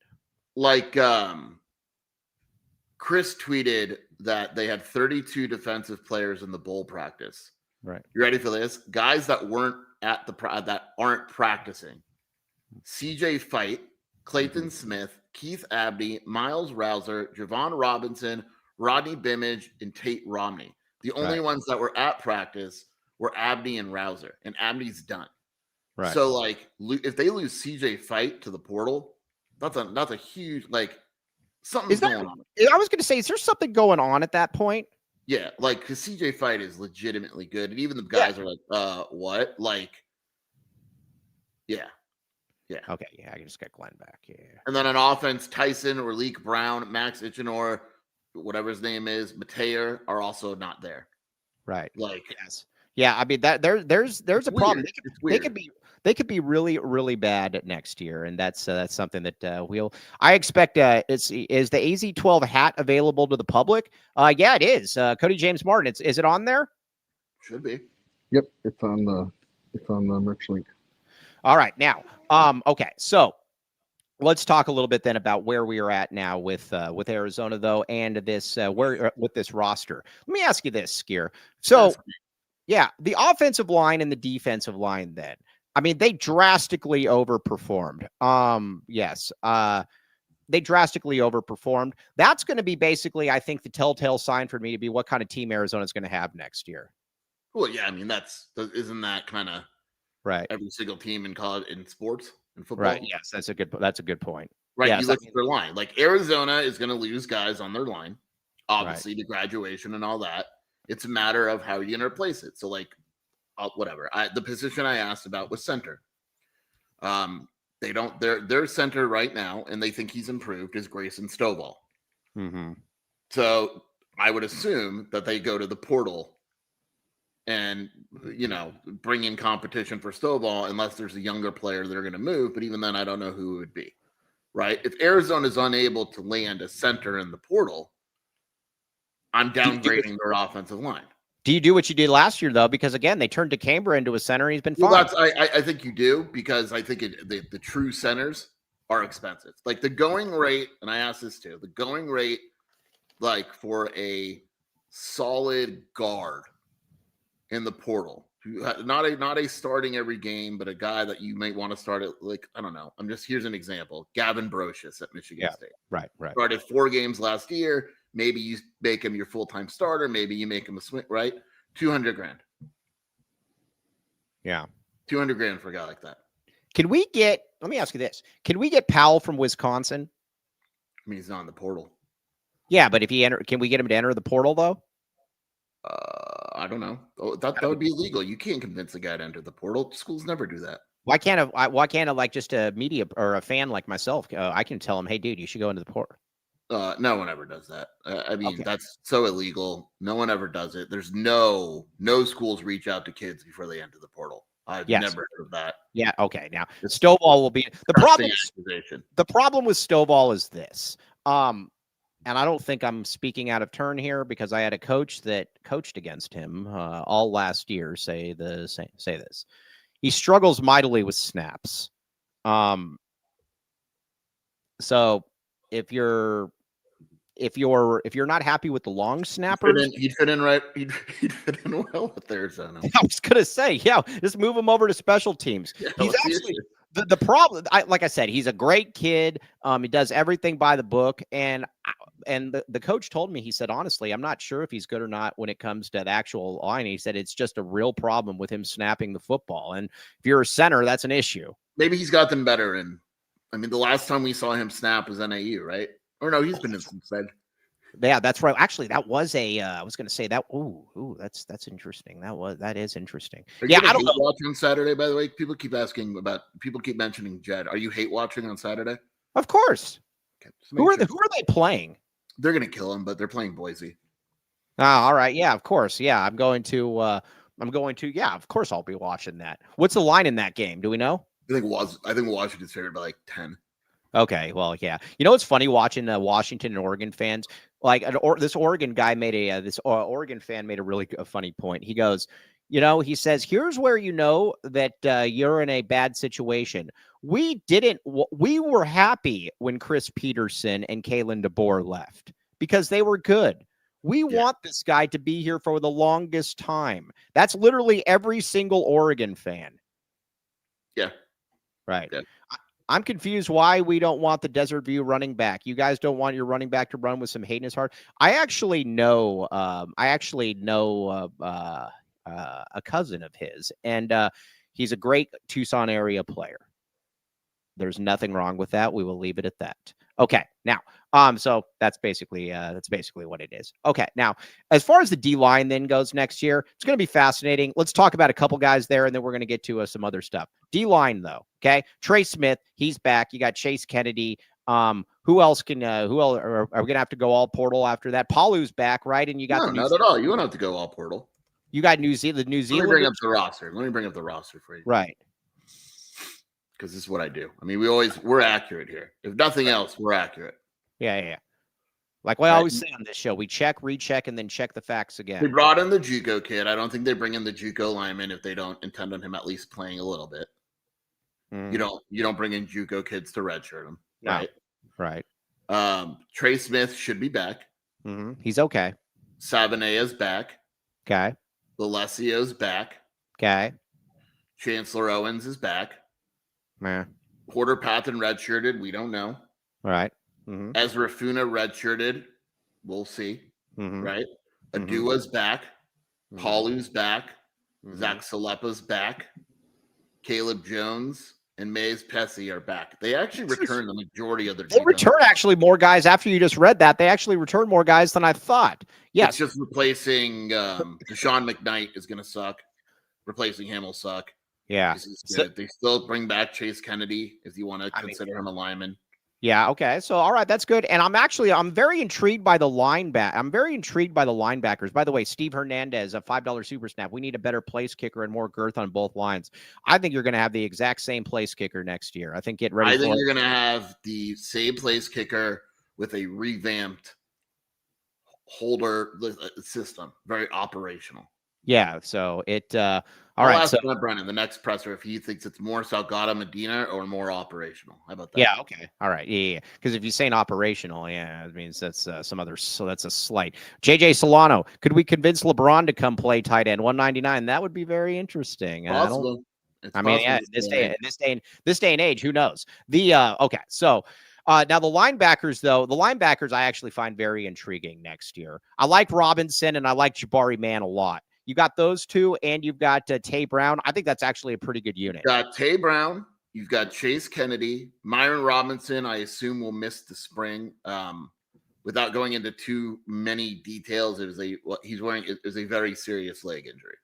Chris tweeted that they had 32 defensive players in the bowl practice. Right. You ready for this? Guys that weren't at that aren't practicing. CJ Fight, Clayton Smith, Keith Abney, Miles Rouser, Javon Robinson, Rodney Bimage, and Tate Romney. The only ones that were at practice were Abney and Rouser, and Abney's done. Right. So, if they lose CJ Fight to the portal, that's a huge, something's going on. I was going to say, is there something going on at that point? Yeah, because CJ Fight is legitimately good, and even the guys are what? Yeah. Yeah. Okay. Yeah, I can just get Glenn back. Yeah. And then on offense, Tyson or Leek Brown, Max Ichinor, whatever his name is, Mateer are also not there. Right. Like, yes. Yeah. I mean that there's a problem. It's They weird. they could be really, really bad next year. And that's something that I expect. Is the AZ12 hat available to the public? Yeah, it is. Cody James Martin. Is it on there? Should be. Yep, it's on the merch link. All right. Now, okay. So let's talk a little bit then about where we are at now with Arizona, though, and this with this roster. Let me ask you this, Skier. So, yeah, the offensive line and the defensive line. Then, I mean, they drastically overperformed. Yes. They drastically overperformed. That's going to be basically, I think, the telltale sign for me to be what kind of team Arizona is going to have next year. Well, yeah, I mean, isn't that kind of right? Every single team in college, in sports, in football. Right. Yes, that's a good point. Right. Yes, you look at their line. Like Arizona is going to lose guys on their line, obviously, Right. to graduation and all that. It's a matter of how you're going to replace it. So, like, whatever. The position I asked about was center. They don't. Their center right now, and they think he's improved, is Grayson Stovall. Mm-hmm. So I would assume that they go to the portal and, bring in competition for Stovall, unless there's a younger player they're going to move. But even then, I don't know who it would be. Right? If Arizona is unable to land a center in the portal, I'm downgrading their offensive line. Do you do what you did last year, though? Because, again, they turned DeCambra into a center, and he's been fine. Well, I think you do, because I think the true centers are expensive. Like the going rate, and I asked this too, the going rate, like for a solid guard in the portal, not a starting every game, but a guy that you might want to start at, like, I don't know. Here's an example. Gavin Brocious at Michigan State. Right. Started 4 games last year. Maybe you make him your full-time starter. Maybe you make him a swing, right? $200,000. Yeah. $200,000 for a guy like that. Let me ask you this. Can we get Powell from Wisconsin? I mean, he's not in the portal. Yeah, but can we get him to enter the portal, though? I don't know. That would be illegal. You can't convince a guy to enter the portal. Schools never do that. Why can't like just a media or a fan like myself? I can tell him, hey, dude, you should go into the portal. No one ever does that. That's so illegal. No one ever does it. There's no schools reach out to kids before they enter the portal. I've never heard of that. Yeah. Okay. Now Stovall will be the problem. The problem with Stovall is this. And I don't think I'm speaking out of turn here, because I had a coach that coached against him all last year say this. He struggles mightily with snaps. So if you're not happy with the long snappers, he'd fit in right. He'd fit in well with Arizona. I was gonna say, just move him over to special teams. Yeah, he's actually the problem. Like I said, he's a great kid. He does everything by the book, and the coach told me, he said, honestly, I'm not sure if he's good or not when it comes to the actual line. He said it's just a real problem with him snapping the football, and if you're a center, that's an issue. Maybe he's got them better. And I mean, the last time we saw him snap was NAU, right? Or no, he's been in some side. Yeah, that's right. Actually, that was I was going to say that. Ooh, that's interesting. That is interesting. I don't know. Watch on Saturday, by the way. People keep mentioning Jed. Are you hate watching on Saturday? Of course. Okay, who are they playing? They're going to kill him, but they're playing Boise. All right. Yeah, of course. Yeah, I'm going to. Yeah, of course I'll be watching that. What's the line in that game? Do we know? I think Washington's favored by like 10. Okay, well, yeah. You know what's funny watching Washington and Oregon fans? Like this Oregon guy Oregon fan made a really funny point. He goes, he says, here's where you know that you're in a bad situation. We were happy when Chris Peterson and Kalen DeBoer left because they were good. We want this guy to be here for the longest time. That's literally every single Oregon fan. Yeah. Right. Yeah. I'm confused why we don't want the Desert View running back. You guys don't want your running back to run with some hate in his heart. I actually know a cousin of his, and he's a great Tucson area player. There's nothing wrong with that. We will leave it at that. Okay. Now, So that's basically what it is. Okay. Now, as far as the D line then goes next year, it's going to be fascinating. Let's talk about a couple guys there, and then we're going to get to some other stuff. D line though. Okay. Trey Smith, he's back. You got Chase Kennedy. Who else are we going to have to go all portal after that? Paulu's back, right? And you got not at all. You don't have to go all portal. You got New Zealand. Let me bring up the roster. Let me bring up the roster for you. Right. Because this is what I do. I mean, we're accurate here. If nothing else, we're accurate. Yeah. Like I always say on this show, we check, recheck, and then check the facts again. They brought in the JUCO kid. I don't think they bring in the JUCO lineman if they don't intend on him at least playing a little bit. You don't bring in JUCO kids to redshirt them, right? No. Right. Trey Smith should be back. He's okay. Sabanea's back. Okay. Valesio's back. Okay. Chancellor Owens is back. Yeah. Porter Patton redshirted. We don't know. All right. Ezra Funa redshirted. We'll see. Right. Adua's back. Paulu's back. Zach Salepa's back. Caleb Jones and Mays Pesci are back. They actually returned the majority of their. They return actually more guys after you just read that. They actually return more guys than I thought. Yes. It's just replacing Deshaun McKnight is going to suck. Replacing him will suck. Yeah. They still bring back Chase Kennedy if you want to consider him a lineman. Yeah. Okay. So, all right. That's good. And I'm very intrigued by the linebacker. I'm very intrigued by the linebackers. By the way, Steve Hernandez, a $5 super snap. We need a better place kicker and more girth on both lines. I think you're going to have the exact same place kicker next year. I think you're going to have the same place kicker with a revamped holder system. Very operational. Yeah. So I'll ask Brennan the next presser if he thinks it's more Salgado Medina or more operational. How about that? Yeah. Okay. All right. Yeah. Because if you're saying operational, that means that's some other. So that's a slight. JJ Solano. Could we convince LeBron to come play tight end 199? That would be very interesting. Possible. This day and age, who knows? Okay. So. Now the linebackers, I actually find very intriguing next year. I like Robinson and I like Jabari Mann a lot. You got those two, and you've got Tay Brown. I think that's actually a pretty good unit. You've got Tay Brown. You've got Chase Kennedy. Myron Robinson, I assume, will miss the spring. Without going into too many details, it was a very serious leg injury.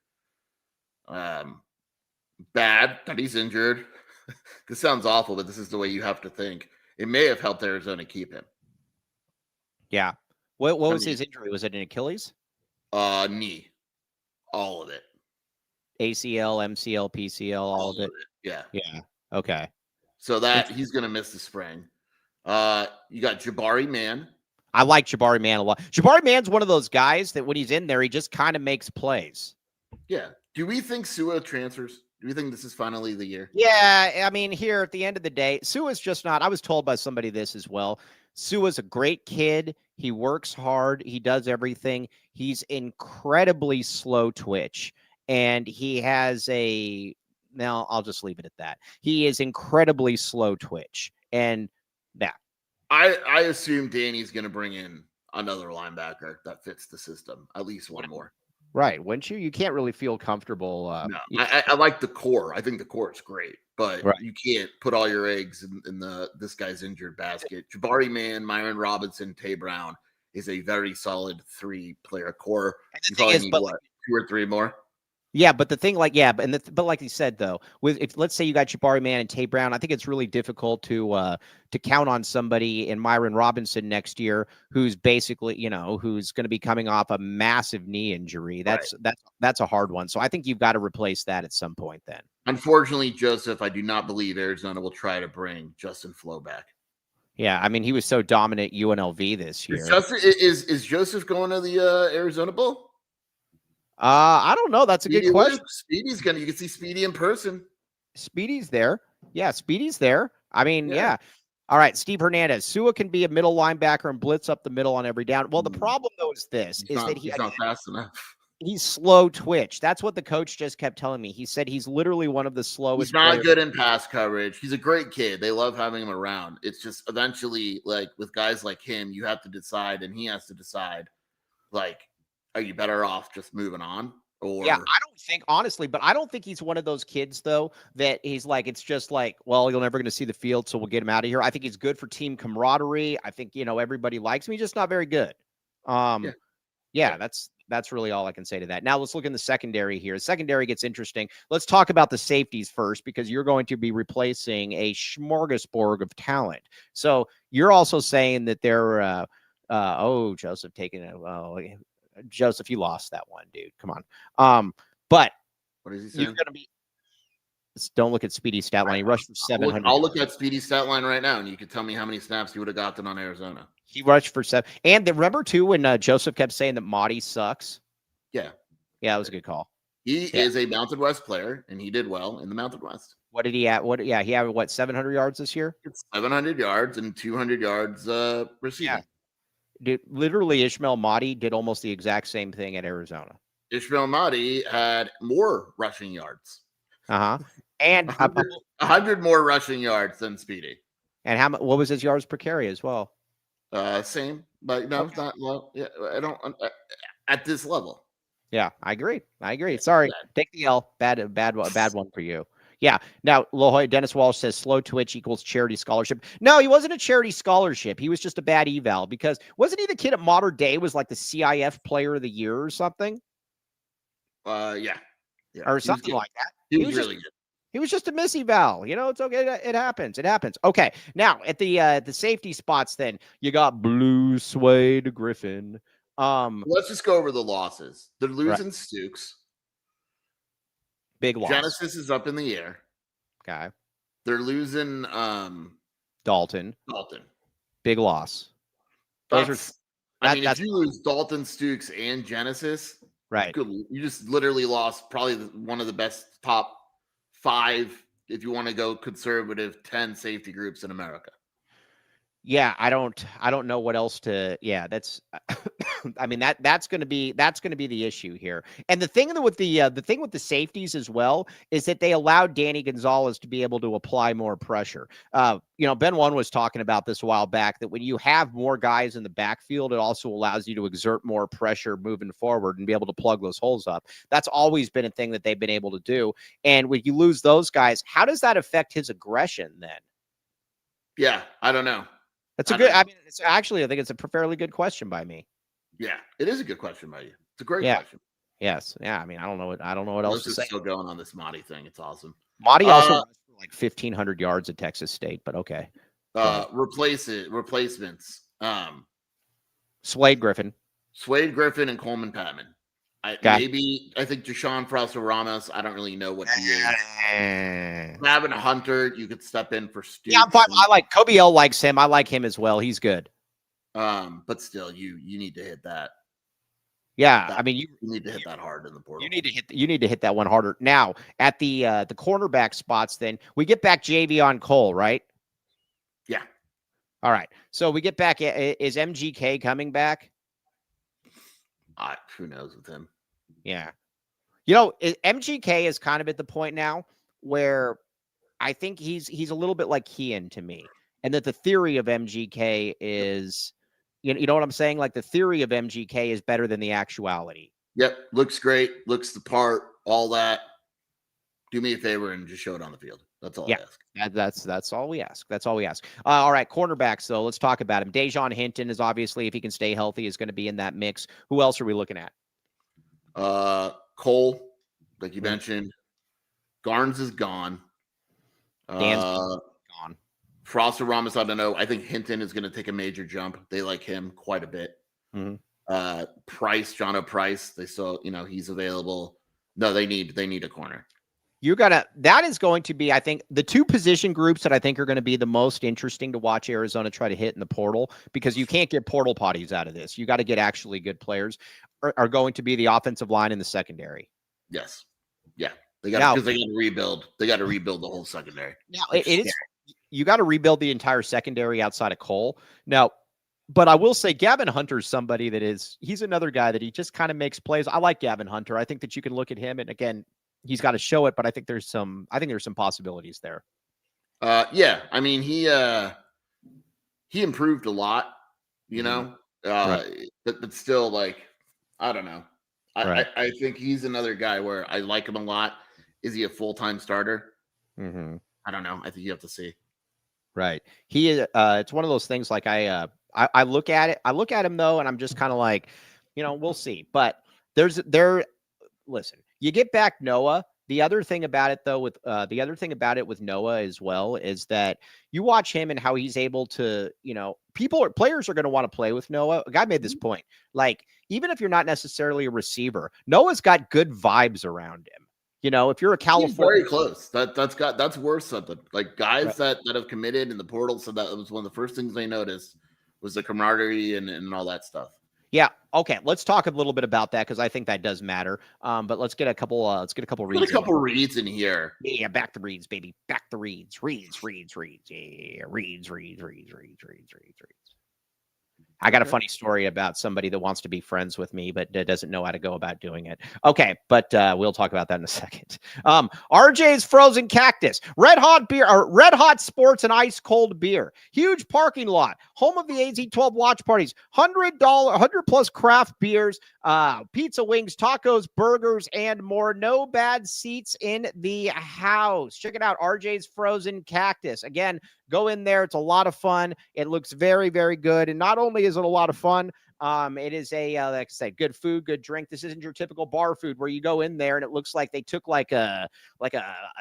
Bad that he's injured. This sounds awful, but this is the way you have to think. It may have helped Arizona keep him. Yeah. What was his injury? Was it an Achilles? Knee. All of it. ACL, MCL, PCL, all of it. Yeah. Yeah. Okay. So he's going to miss the spring. You got Jabari Mann. I like Jabari Mann a lot. Jabari Mann's one of those guys that when he's in there, he just kind of makes plays. Yeah. Do we think Sua transfers? Do we think this is finally the year? Yeah. I mean, here at the end of the day, Sua's just not. I was told by somebody this as well. Sua's a great kid. He works hard. He does everything. He's incredibly slow twitch. And he has now I'll just leave it at that. He is incredibly slow twitch. And yeah. I assume Danny's going to bring in another linebacker that fits the system. At least one more. Right. Wouldn't you? You can't really feel comfortable. No, I like the core. I think the core is great. But you can't put all your eggs in this guy's injured basket. Jabari Mann, Myron Robinson, Tay Brown is a very solid 3-player core. You probably need 2 or 3 more. Yeah, but the thing, but like you said though, if let's say you got Jabari Mann and Tay Brown, I think it's really difficult to count on somebody in Myron Robinson next year who's basically, who's going to be coming off a massive knee injury. That's a hard one. So I think you've got to replace that at some point. Then, unfortunately, Joseph, I do not believe Arizona will try to bring Justin Flo back. Yeah, I mean he was so dominant UNLV this year. Is Joseph going to the Arizona Bowl? I don't know. That's a good question. Speedy's you can see Speedy in person. Speedy's there. Yeah, Speedy's there. I mean, yeah. All right, Steve Hernandez. Sua can be a middle linebacker and blitz up the middle on every down. Well, the problem though is he's not fast enough. He's slow twitch. That's what the coach just kept telling me. He said he's literally one of the slowest. He's not good in pass coverage. He's a great kid. They love having him around. It's just eventually, like with guys like him, you have to decide, and he has to decide, like, are you better off just moving on, Or Yeah, I don't think honestly, but I don't think he's one of those kids though that he's like it's just like, well, you're never going to see the field, so we'll get him out of here. I think he's good for team camaraderie. I think everybody likes him. He's just not very good. Yeah. Yeah, that's really all I can say to that. Now let's look in the secondary here. The secondary gets interesting. Let's talk about the safeties first because you're going to be replacing a smorgasbord of talent. So you're also saying that they're Joseph taking it. Well, Joseph, you lost that one, dude. Come on. But what is he you're saying? gonna be don't look at Speedy's stat line. He rushed for 700. I'll look at Speedy's stat line right now, and you can tell me how many snaps he would have gotten on Arizona. He rushed for 7. And remember too when Joseph kept saying that Marty sucks. Yeah, that was a good call. He is a Mountain West player, and he did well in the Mountain West. What did he at? He had what 700 yards this year? It's 700 yards and 200 yards receiving. Yeah. Dude, literally Ishmael Mahdi did almost the exact same thing at Arizona. Ishmael Mahdi had more rushing yards. And 100 more rushing yards than Speedy. And what was his yards per carry as well? Same, but no, it's not low. Yeah, I don't at this level. Yeah, I agree. Sorry, take the L. Bad one for you. Yeah. Now, Dennis Walsh says slow twitch equals charity scholarship. No, he wasn't a charity scholarship. He was just a bad eval because wasn't he the kid at Modern Day was like the CIF player of the year or something? Yeah. Or something like that. He was really good. He was just a miss eval. It's okay. It happens. Okay. Now at the safety spots, then you got Blue Suede Griffin. Let's just go over the losses. They're losing Stooks. Big loss. Genesis is up in the air. Okay. They're losing Dalton. Big loss. If you lose Dalton, Stooks, and Genesis, right? You just literally lost probably one of the best top 5, if you want to go conservative, 10 safety groups in America. Yeah, I don't know what else to. Yeah, that's. I mean that's going to be the issue here. And the thing with the safeties as well is that they allowed Danny Gonzalez to be able to apply more pressure. Ben One was talking about this a while back that when you have more guys in the backfield, it also allows you to exert more pressure moving forward and be able to plug those holes up. That's always been a thing that they've been able to do. And when you lose those guys, how does that affect his aggression then? Yeah, I don't know. That's a good. I mean, I think it's a fairly good question by me. Yeah, it is a good question by you. It's a great question. Yes. Yeah. I mean, I don't know what else to say. Still going on this Mahdi thing. It's awesome. Mahdi also runs for like 1,500 yards at Texas State, but okay. Replacements. Swade Griffin and Coleman Patman. I think Deshaun Froster Ramos. I don't really know what he is. Having a Hunter, you could step in for Stoops. Yeah, I'm fine. I like Kobe L. Likes him. I like him as well. He's good. But still, you need to hit that. Yeah, I mean, you need to hit that hard in the portal. You need to hit that one harder. Now at the cornerback spots, then we get back Yvon Cole, right? Yeah. All right. So we get back. Is MGK coming back? Who knows with him? Yeah. MGK is kind of at the point now where I think he's a little bit like Kean to me, and that the theory of MGK is, you know what I'm saying? Like the theory of MGK is better than the actuality. Yep. Looks great. Looks the part, all that. Do me a favor and just show it on the field. That's all I ask. That's all we ask. That's all we ask. All right. Cornerbacks, though. Let's talk about him. Dejon Hinton is obviously, if he can stay healthy, is going to be in that mix. Who else are we looking at? Cole, like you mentioned. Garnes is gone. Dan's gone. Froster Ramos, I don't know. I think Hinton is going to take a major jump. They like him quite a bit. Mm-hmm. Price, Jono Price, they still, he's available. No, they need a corner. That is going to be, I think, the two position groups that I think are going to be the most interesting to watch Arizona try to hit in the portal, because you can't get portal potties out of this. You got to get actually good players, are going to be the offensive line and the secondary. Yes. Yeah. They got to rebuild. They got to rebuild the whole secondary. Now, it is, you got to rebuild the entire secondary outside of Cole. Now, but I will say Gavin Hunter's somebody he's another guy that he just kind of makes plays. I like Gavin Hunter. I think that you can look at him, and again, he's got to show it, but I think there's some possibilities there. Yeah. I mean, he improved a lot, right. but still, like, I don't know. I think he's another guy where I like him a lot. Is he a full-time starter? Mm-hmm. I don't know. I think you have to see. Right. He is. It's one of those things. Like I look at it. I look at him though, and I'm just kind of like, we'll see. But listen, you get back Noah. The other thing about it though, with Noah as well, is that you watch him and how he's able to, players are going to want to play with Noah. A guy made this point. Like, even if you're not necessarily a receiver, Noah's got good vibes around him. If you're a California, very close. That's worth something. Like guys that have committed in the portal, so that was one of the first things they noticed was the camaraderie and all that stuff. Yeah. Okay. Let's talk a little bit about that because I think that does matter. But let's get a couple. Reads. Get a couple reads in here. Yeah. Back the reads, baby. Back the reads. Reads. Yeah. Reads. I got a funny story about somebody that wants to be friends with me, but doesn't know how to go about doing it. Okay, but we'll talk about that in a second. RJ's Frozen Cactus, red hot beer, or red hot sports and ice cold beer. Huge parking lot, home of the AZ12 watch parties. $100 plus craft beers, pizza, wings, tacos, burgers, and more. No bad seats in the house. Check it out, RJ's Frozen Cactus. Again, go in there. It's a lot of fun. It looks very, very good. And not only is it a lot of fun, it is like I said, good food, good drink. This isn't your typical bar food where you go in there and it looks like they took like a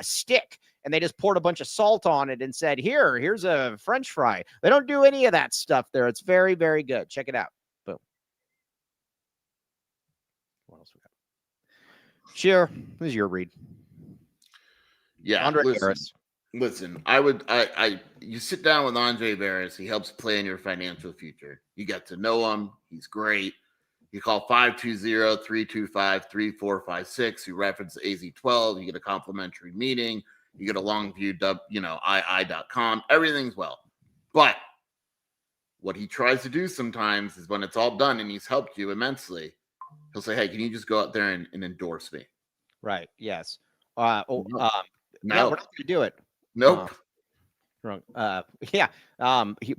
stick and they just poured a bunch of salt on it and said, here's a French fry. They don't do any of that stuff there. It's very, very good. Check it out. Boom. What else we got? Sheer, this is your read. Yeah. Andre Harris. Listen, you sit down with Andre Veras. He helps plan your financial future. You get to know him. He's great. You call 520-325-3456. You reference AZ12. You get a complimentary meeting. You get a Longview, II.com. Everything's well. But what he tries to do sometimes is when it's all done and he's helped you immensely, he'll say, hey, can you just go out there and endorse me? Right. Yes. No. Yeah, we're not going to do it. Nope. Wrong. We're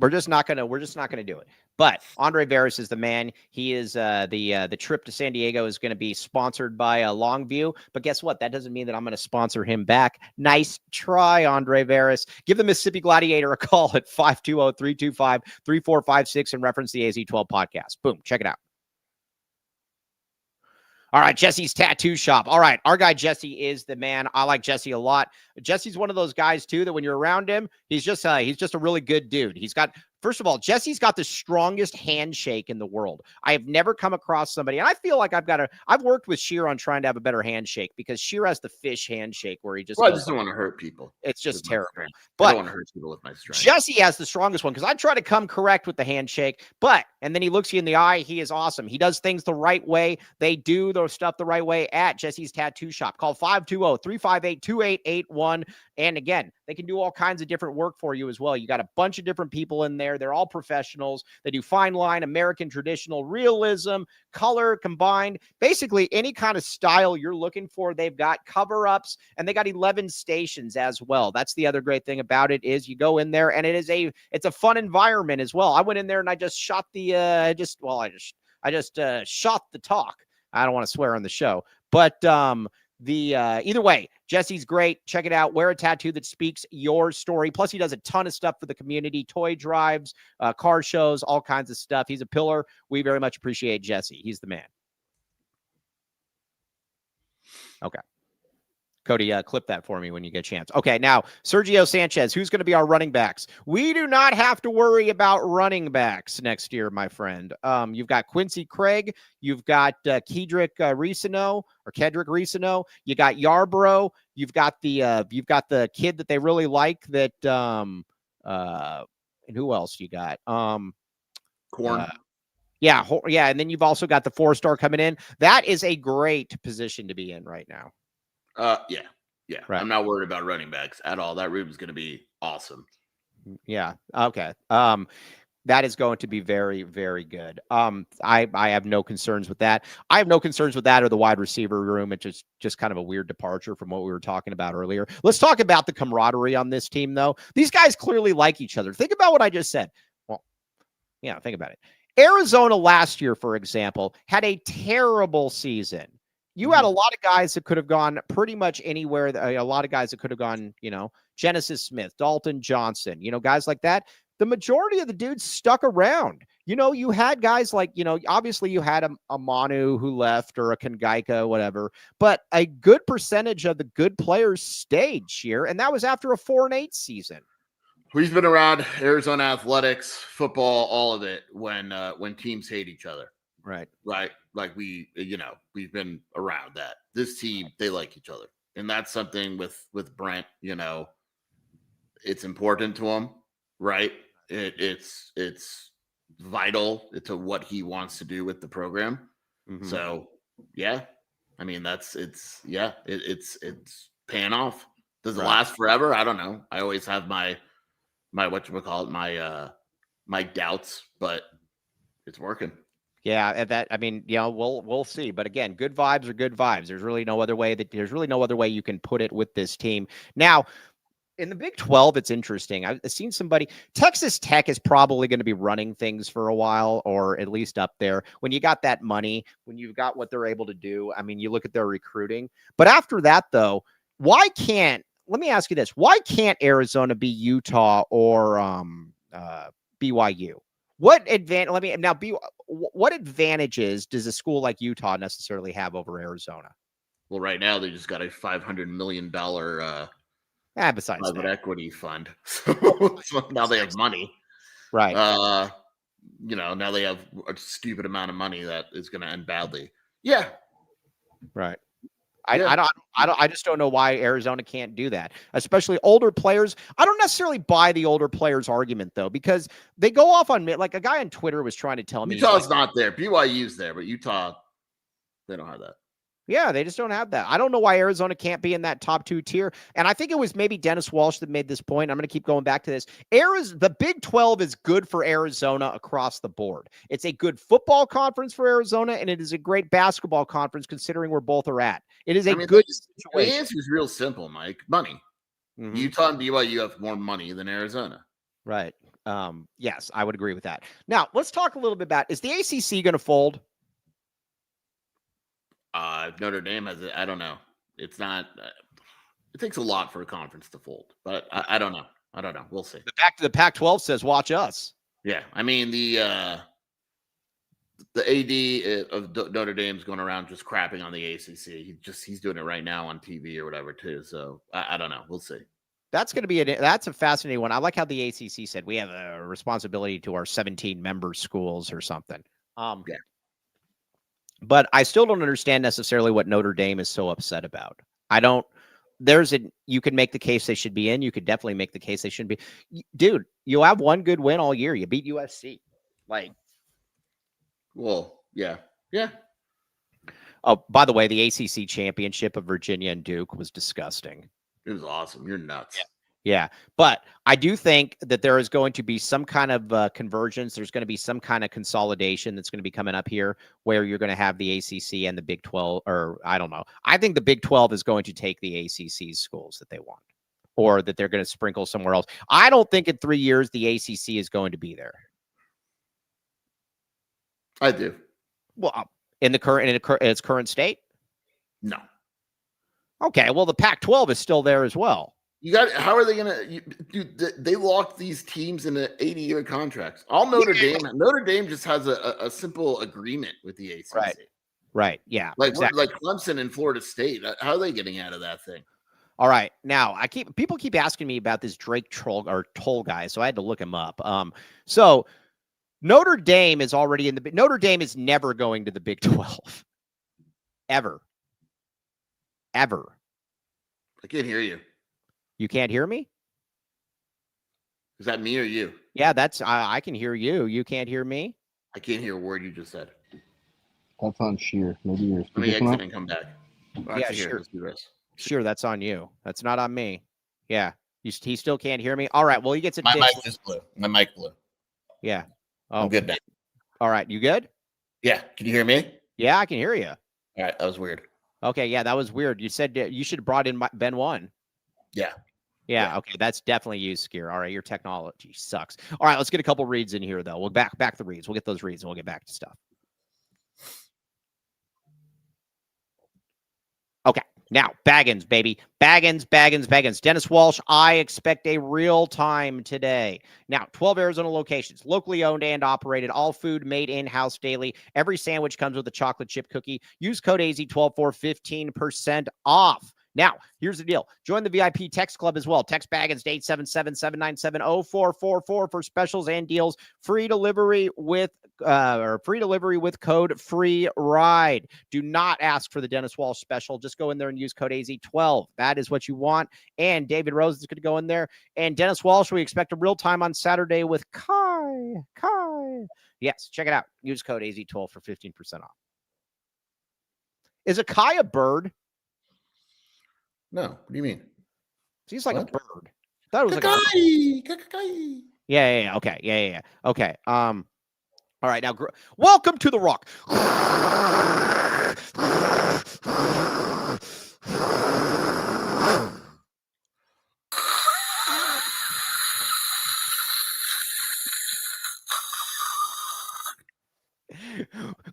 just not gonna do it. But Andre Veras is the man. He is the trip to San Diego is going to be sponsored by Longview. But guess what? That doesn't mean that I'm going to sponsor him back. Nice try, Andre Veras. Give the Mississippi Gladiator a call at 520-325-3456 and reference the AZ12 podcast. Boom, check it out. All right, Jesse's Tattoo Shop. All right, our guy Jesse is the man. I like Jesse a lot. Jesse's one of those guys too that when you're around him, he's just a really good dude. First of all, Jesse's got the strongest handshake in the world. I have never come across somebody, and I feel like I've worked with Sheer on trying to have a better handshake because Sheer has the fish handshake where he just. Well, I just don't want to hurt people. It's just terrible. But I don't want to hurt people with my strength. Jesse has the strongest one because I try to come correct with the handshake, and then he looks you in the eye. He is awesome. He does things the right way. They do their stuff the right way at Jesse's Tattoo Shop. Call 520-358-2881. And again, they can do all kinds of different work for you as well. You got a bunch of different people in there. They're all professionals. They do fine line, American traditional, realism, color combined. Basically, any kind of style you're looking for, they've got cover-ups, and they got 11 stations as well. That's the other great thing about it is you go in there, and it's a fun environment as well. I went in there, and I just shot I just shot the talk. I don't want to swear on the show, but either way, Jesse's great. Check it out. Wear a tattoo that speaks your story. Plus, he does a ton of stuff for the community, toy drives, car shows, all kinds of stuff. He's a pillar. We very much appreciate Jesse. He's the man. Okay. Cody, clip that for me when you get a chance. Okay, now, Sergio Sanchez, who's going to be our running backs? We do not have to worry about running backs next year, my friend. You've got Quincy Craig. You've got Kedrick Ricino. You got Yarborough. You've got the kid that they really like that and who else you got? Corn. Yeah, and then you've also got the 4-star coming in. That is a great position to be in right now. Yeah. Right. I'm not worried about running backs at all. That room is going to be awesome. Yeah. Okay. That is going to be very, very good. I have no concerns with that. I have no concerns with that or the wide receiver room. It's just kind of a weird departure from what we were talking about earlier. Let's talk about the camaraderie on this team, though. These guys clearly like each other. Think about what I just said. Well, yeah, think about it. Arizona last year, for example, had a terrible season. You had a lot of guys that could have gone pretty much anywhere. A lot of guys that could have gone, Genesis Smith, Dalton Johnson, guys like that. The majority of the dudes stuck around. You had guys like, obviously you had a Manu who left or a Kangaika, whatever, but a good percentage of the good players stayed here. And that was after a 4-8 season. We've been around Arizona athletics, football, all of it when teams hate each other. Right. Like we've been around that. This team, they like each other. And that's something with Brent, it's important to him, right? It's vital to what he wants to do with the program. Mm-hmm. So yeah, I mean, it's paying off. Does it last forever? I don't know. I always have my my doubts, but it's working. Yeah, we'll see. But again, good vibes are good vibes. There's really no other way you can put it with this team. Now, in the Big 12, it's interesting. I've seen Texas Tech is probably going to be running things for a while, or at least up there. When you got that money, when you've got what they're able to do, I mean, you look at their recruiting. But after that, though, let me ask you this. Why can't Arizona be Utah or BYU? What advantages does a school like Utah necessarily have over Arizona? Well, right now they just got a $500 million besides private that equity fund. So now they have money. Right. Now they have a stupid amount of money that is going to end badly. Yeah. Right. I just don't know why Arizona can't do that, especially older players. I don't necessarily buy the older players argument, though, because they go off on me. Like a guy on Twitter was trying to tell me Utah's not there. BYU's there, but Utah, they don't have that. Yeah, they just don't have that. I don't know why Arizona can't be in that top 2 tier. And I think it was maybe Dennis Walsh that made this point. I'm going to keep going back to this. The Big 12 is good for Arizona across the board. It's a good football conference for Arizona, and it is a great basketball conference considering where both are at. It is good situation. The answer is real simple, Mike. Money. Mm-hmm. Utah and BYU have more money than Arizona. Right. Yes, I would agree with that. Now, let's talk a little bit about, is the ACC going to fold? Notre Dame has it. I don't know. It's not. It takes a lot for a conference to fold, but I don't know. We'll see. The Pac-12 says, "Watch us." Yeah, I mean the AD of Notre Dame's going around just crapping on the ACC. He's doing it right now on TV or whatever too. So I don't know. We'll see. That's going to be that's a fascinating one. I like how the ACC said we have a responsibility to our 17 member schools or something. Yeah. But I still don't understand necessarily what Notre Dame is so upset about. You can make the case they should be in. You could definitely make the case they shouldn't be. Dude, you have one good win all year. You beat USC. Well, yeah. Yeah. Oh, by the way, the ACC championship of Virginia and Duke was disgusting. It was awesome. You're nuts. Yeah. But I do think that there is going to be some kind of convergence. There's going to be some kind of consolidation that's going to be coming up here where you're going to have the ACC and the Big 12, or I don't know. I think the Big 12 is going to take the ACC schools that they want, or that they're going to sprinkle somewhere else. I don't think in 3 years the ACC is going to be there. I do. Well, in its current state? No. Okay. Well, the Pac-12 is still there as well. How are they going to they locked these teams into 80-year contracts. Notre Dame just has a simple agreement with the ACC. Right. Yeah. Like Clemson and Florida State. How are they getting out of that thing? All right. Now, people keep asking me about this Drake Toll guy, so I had to look him up. So Notre Dame is already Notre Dame is never going to the Big 12. Ever. I can't hear you. You can't hear me? Is that me or you? Yeah, I can hear you. You can't hear me? I can't hear a word you just said. That's on Sheer. Maybe you're Let me exit and come back. Yeah, sure. Let's do this. Sure, that's on you. That's not on me. Yeah. He still can't hear me? All right. Well, he gets it. My mic is blue. My mic blue. Yeah. Oh. I'm good now. All right. You good? Yeah. Can you hear me? Yeah, I can hear you. All right. That was weird. Okay. Yeah, that was weird. You said you should have brought in Ben 1. Yeah. Yeah, okay, that's definitely used Skier. All right, your technology sucks. All right, let's get a couple reads in here, though. We'll back the reads. We'll get those reads, and we'll get back to stuff. Okay, now, Baggins, baby. Baggins. Dennis Walsh, I expect a real time today. Now, 12 Arizona locations, locally owned and operated, all food made in-house daily. Every sandwich comes with a chocolate chip cookie. Use code AZ12 for 15% off. Now, here's the deal. Join the VIP text club as well. Text Baggins to 877-797-0444 for specials and deals. Free delivery with code free ride. Do not ask for the Dennis Walsh special. Just go in there and use code AZ12. That is what you want. And David Rose is going to go in there. And Dennis Walsh, we expect a real time on Saturday with Kai. Yes, check it out. Use code AZ12 for 15% off. Is a Kai a bird? No, what do you mean? Seems like What? a bird. I thought it was like a... Yeah. Okay. Yeah. Okay. All right. Now, welcome to the Rock.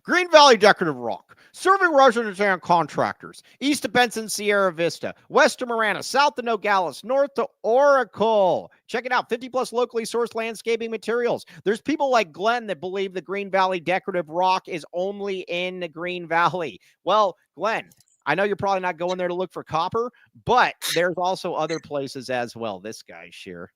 Green Valley Decorative Rock, serving residents and contractors, east of Benson, Sierra Vista, west of Marana, south of Nogales, north to Oracle. Check it out, 50-plus locally sourced landscaping materials. There's people like Glenn that believe the Green Valley Decorative Rock is only in the Green Valley. Well, Glenn, I know you're probably not going there to look for copper, but there's also other places as well. This guy, Sheer.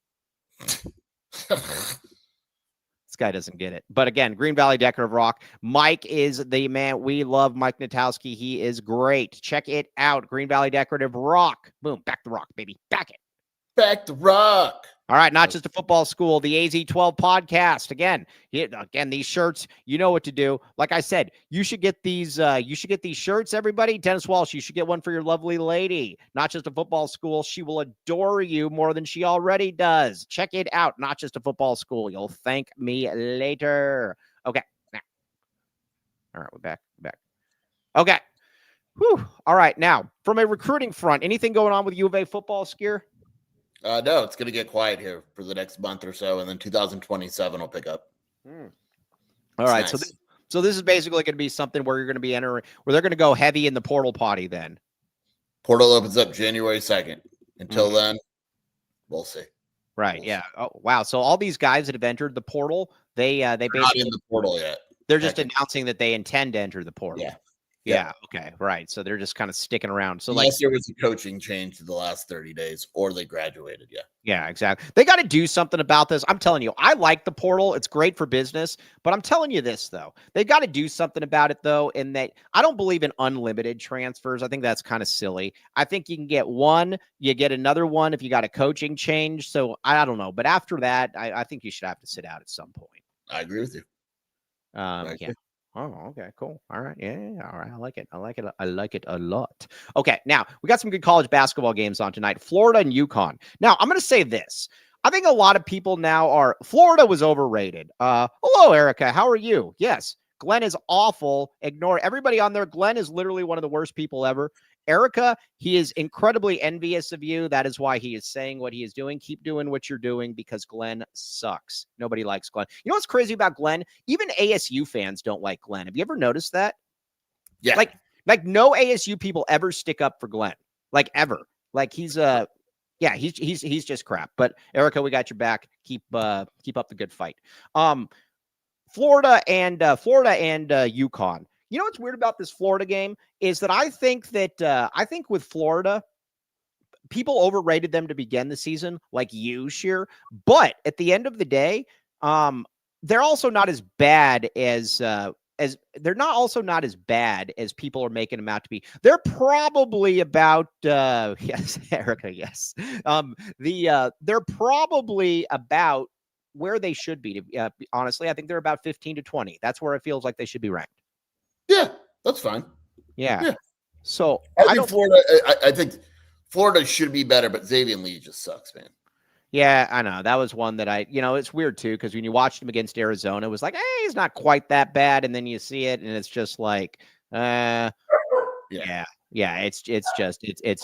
This guy doesn't get it. But again, Green Valley Decorative Rock. Mike is the man. We love Mike Natowski. He is great. Check it out. Green Valley Decorative Rock. Boom. Back the rock, baby. Back it. Back the rock. All right. Not just a football school. The AZ12 podcast. Again, these shirts, you know what to do. Like I said, you should get these shirts, everybody. Dennis Walsh, you should get one for your lovely lady. Not just a football school. She will adore you more than she already does. Check it out. Not just a football school. You'll thank me later. Okay. Now. All right. We're back. Okay. Whew. All right. Now, from a recruiting front, anything going on with U of A football, Skier? No, it's going to get quiet here for the next month or so, and then 2027 will pick up. All right, nice. So this is basically going to be something where you're going to be entering, where they're going to go heavy in the portal potty then. Portal opens up January 2nd. Until then, we'll see. Right, We'll yeah. Oh, wow. So all these guys that have entered the portal, they basically not in the portal yet. They're just announcing that they intend to enter the portal. Yeah. Okay. Right. So they're just kind of sticking around. So unless there was a coaching change in the last 30 days or they graduated. Yeah, exactly. They got to do something about this. I'm telling you, I like the portal. It's great for business, but I'm telling you this though, they got to do something about it though. In that I don't believe in unlimited transfers. I think that's kind of silly. I think you can get one, you get another one if you got a coaching change. So I don't know. But after that, I think you should have to sit out at some point. I agree with you. Yeah. Oh, okay, cool. All right. Yeah. All right. I like it. I like it a lot. Okay. Now we got some good college basketball games on tonight. Florida and Yukon. Now I'm going to say this. I think a lot of people now Florida was overrated. Hello, Erica. How are you? Yes. Glenn is awful. Ignore everybody on there. Glenn is literally one of the worst people ever. Erica, he is incredibly envious of you. That is why he is saying what he is doing. Keep doing what you're doing because Glenn sucks. Nobody likes Glenn. You know what's crazy about Glenn? Even ASU fans don't like Glenn. Have you ever noticed that? Yeah. Like no ASU people ever stick up for Glenn. Like ever. Like he's he's just crap. But Erica, we got your back. Keep up the good fight. Florida and Yukon. You know what's weird about this Florida game is that I think with Florida, people overrated them to begin the season, like you, Sheer. But at the end of the day, they're also not as bad as people are making them out to be. They're probably about yes, Erica, yes. They're probably about where they should be. Honestly, I think they're about 15 to 20. That's where it feels like they should be ranked. Yeah, that's fine. Yeah. So I think Florida should be better, but Xavier Lee just sucks, man. Yeah, I know. That was one that it's weird too, because when you watched him against Arizona, it was like, hey, he's not quite that bad. And then you see it and it's just like, it's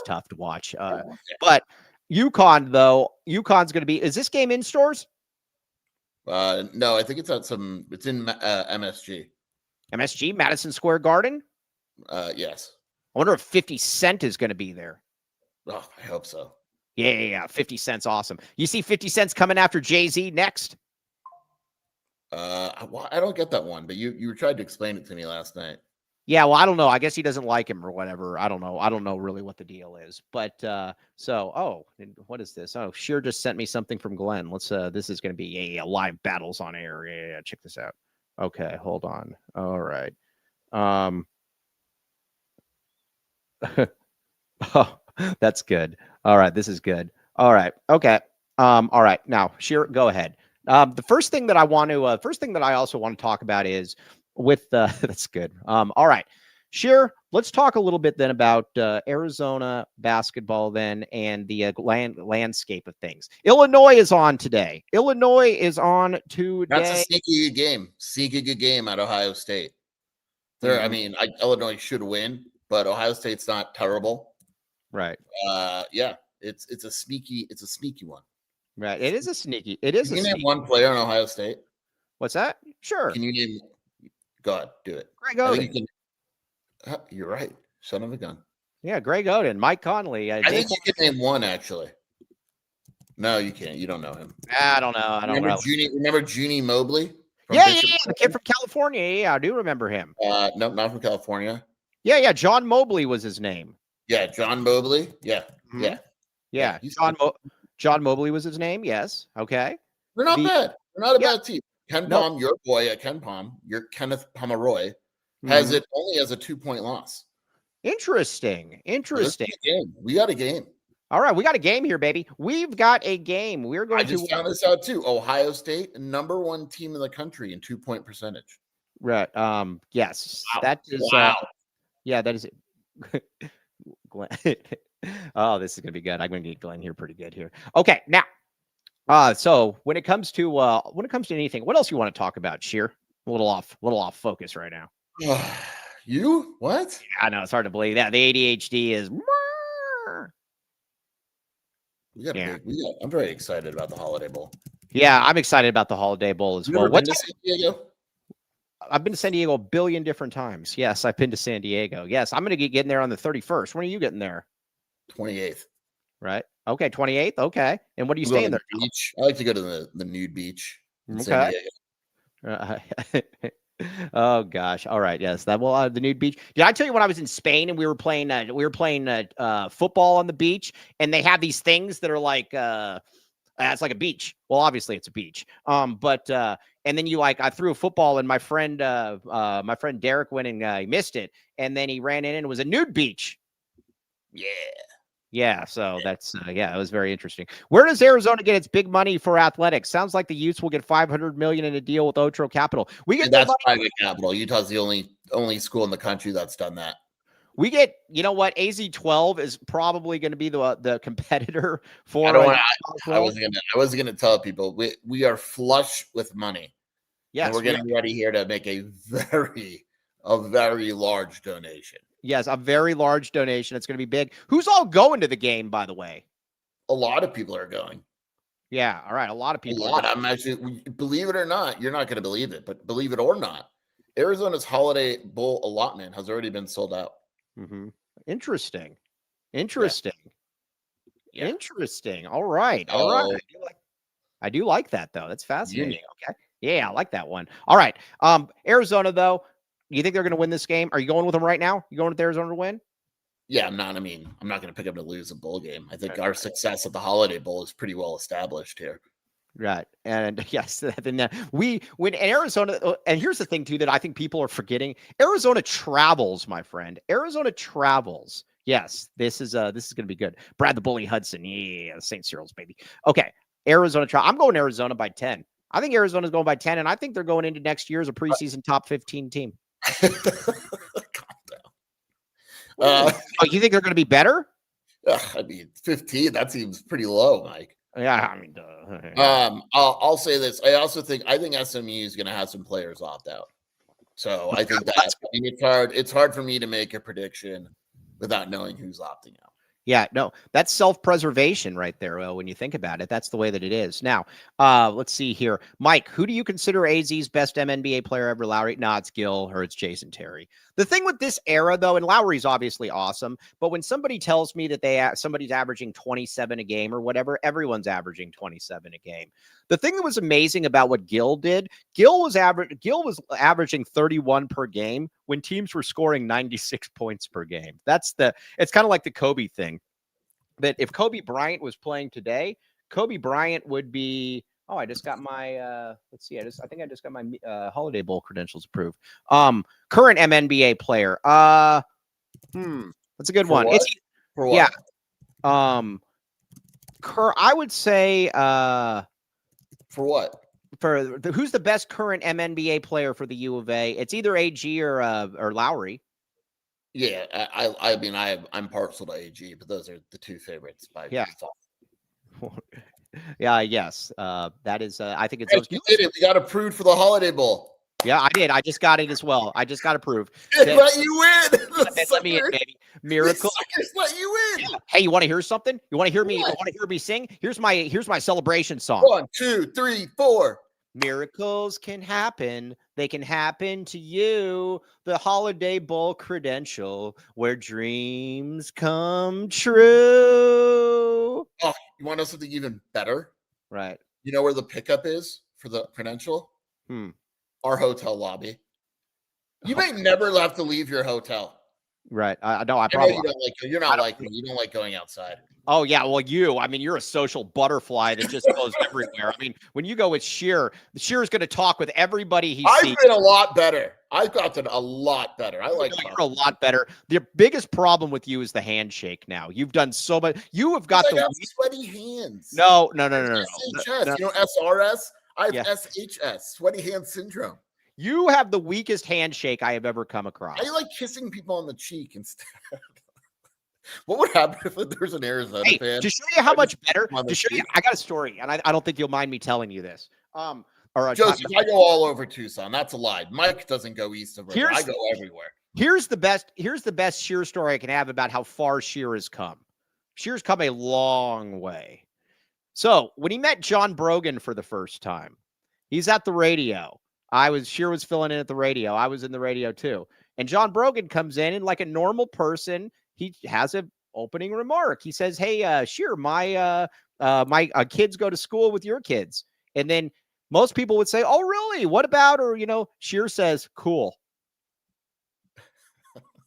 tough to watch. But UConn, though, UConn's going to be, is this game in stores? No, I think it's at it's in MSG. MSG, Madison Square Garden? Yes. I wonder if 50 Cent is going to be there. Oh, I hope so. Yeah. 50 Cent's awesome. You see 50 Cent's coming after Jay-Z next? Well, I don't get that one, but you tried to explain it to me last night. Yeah, well, I don't know. I guess he doesn't like him or whatever. I don't know. I don't know really what the deal is. But what is this? Oh, Sheer just sent me something from Glenn. Let's this is going to be a live battles on air. Yeah, check this out. Okay, hold on. All right. Oh, that's good. All right, this is good. All right. Okay. All right. Now, Sheer, go ahead. The first thing that I also want to talk about is with that's good. All right, Sheer, let's talk a little bit then about Arizona basketball then and the landscape of things. Illinois is on today. That's a sneaky good game at Ohio State. I mean, Illinois should win, but Ohio State's not terrible. Right. Yeah, it's a sneaky one. Right. It is a sneaky. Can you name one player on Ohio State? What's that? Sure. Can you name? Go ahead, do it. Greg Oden. You're right. Son of a gun. Yeah, Greg Oden, Mike Conley. I think you can name one actually. No, you can't. You don't know him. I don't know. Remember Junie Mobley? Yeah, the kid from California. Yeah, I do remember him. No, not from California. Yeah. John Mobley was his name. Yeah, John Mobley. Yeah, yeah. John Mobley was his name. Yes. Okay. They're not bad. They're not a bad team. Ken Palm, your boy at Ken Palm, your Kenneth Pomeroy, has it only as a 2-point loss. Interesting. We got a game. All right, we got a game here, baby. We've got a game. We're going to found this out too. Ohio State, #1 team in the country in 2-point percentage. Right. Yes. Wow. That is. Wow. Yeah, that is it. Glenn. Oh, this is gonna be good. I'm gonna get Glenn here pretty good here. Okay, now. So when it comes to anything, what else you want to talk about, Sheer? A little off focus right now. You? What? Yeah, I know it's hard to believe that the ADHD is. I'm very excited about the Holiday Bowl. Yeah, I'm excited about the Holiday Bowl as well. Ever been to San Diego? I've been to San Diego a billion different times. Yes, I've been to San Diego. Yes, I'm going to get getting there on the 31st. When are you getting there? 28th. Right. Okay, 28th. Okay. And what are you staying there? Beach. I like to go to the nude beach. Okay. Oh gosh. All right. Yes. That will the nude beach. Did I tell you when I was in Spain and we were playing football on the beach and they have these things that are like it's like a beach. Well, obviously it's a beach. And then I threw a football and my friend Derek went and he missed it and then he ran in and it was a nude beach. Yeah. So that's it was very interesting. Where does Arizona get its big money for athletics? Sounds like the Utes will get $500 million in a deal with Otro Capital. That's private capital. Utah's the only school in the country that's done that. We get, you know what? AZ-12 is probably going to be the competitor for. I wasn't gonna tell people we are flush with money. Yes, and we're getting ready here to make a very large donation. Yes, a very large donation. It's going to be big. Who's all going to the game, by the way? A lot of people are going. Yeah, all right. A lot of people. I'm actually, believe it or not, you're not going to believe it, but believe it or not, Arizona's Holiday Bowl allotment has already been sold out. Mm-hmm. Interesting. Yeah. Interesting. All right. I do like that though. That's fascinating. Okay. Yeah, I like that one. All right. Arizona though. You think they're going to win this game? Are you going with them right now? You going with Arizona to win? Yeah, I'm not. I mean, I'm not going to pick them to lose a bowl game. I think our success at the Holiday Bowl is pretty well established here. Right. And yes, then when Arizona, and here's the thing too that I think people are forgetting. Arizona travels, my friend. Arizona travels. Yes, this is going to be good. Brad the Bully Hudson. Yeah, St. Cyril's baby. Okay. Arizona I'm going Arizona by 10. I think Arizona's going by 10, and I think they're going into next year as a preseason top 15 team. Calm down. You think they're going to be better? I mean, 15. That seems pretty low, Mike. Yeah, I mean, I'll say this. I think SMU is going to have some players opt out. So I think it's hard for me to make a prediction without knowing who's opting out. Yeah, no, that's self-preservation right there. When you think about it, that's the way that it is. Now, let's see here. Mike, who do you consider AZ's best MNBA player ever? Lowry? No, it's Gill or it's Jason Terry. The thing with this era, though, and Lowry's obviously awesome, but when somebody tells me that somebody's averaging 27 a game or whatever, everyone's averaging 27 a game. The thing that was amazing about what Gill did, Gill was averaging 31 per game when teams were scoring 96 points per game. It's kind of like the Kobe thing. That if Kobe Bryant was playing today, Kobe Bryant would be. Oh, I just got my. Let's see. I think I just got my Holiday Bowl credentials approved. Current MNBA player. That's a good one. What? For what? Yeah. I would say. For what? Who's the best current MNBA player for the U of A? It's either AG or Lowry. Yeah, I mean, I'm partial to AG, but those are the two favorites by default. Yeah, yes. That is, I think it's. Hey, you did it. We got approved for the Holiday Bowl. Yeah, I did. I just got it as well. I just got approved. Let you win. Let me in, baby. Miracle. Let you in. Yeah. Hey, you want to hear something? You want to hear me? You want to hear me sing? Here's my celebration song. 1, 2, 3, 4. Miracles can happen. They can happen to you. The Holiday Bowl credential where dreams come true. Oh, you want to know something even better? Right. You know where the pickup is for the credential? Our hotel lobby. You may never have to leave your hotel. Right. No, I probably you don't like. You're not like me. You don't like going outside. Oh yeah, well you're a social butterfly that just goes everywhere. I mean, when you go with Shear, Shear's going to talk with everybody he sees. I've been a lot better. I've gotten a lot better. I like. You're a lot better. The biggest problem with you is the handshake. Now you've done so much. You have got the sweaty hands. No. SHS. You know SRS. I have SHS, sweaty hand syndrome. You have the weakest handshake I have ever come across. I like kissing people on the cheek instead. What would happen if there's an Arizona fan? To show you how much better, I got a story, and I don't think you'll mind me telling you this. Joseph, I go all over Tucson. That's a lie. Mike doesn't go east of river. I go everywhere. Here's the best Shear story I can have about how far Shear has come. Shear's come a long way. So when he met John Brogan for the first time, he's at the radio. Shear was filling in at the radio. I was in the radio too. And John Brogan comes in and like a normal person, he has an opening remark. He says, "Hey, Shear, my kids go to school with your kids." And then most people would say, "Oh, really? What about her?" Shear says, "Cool."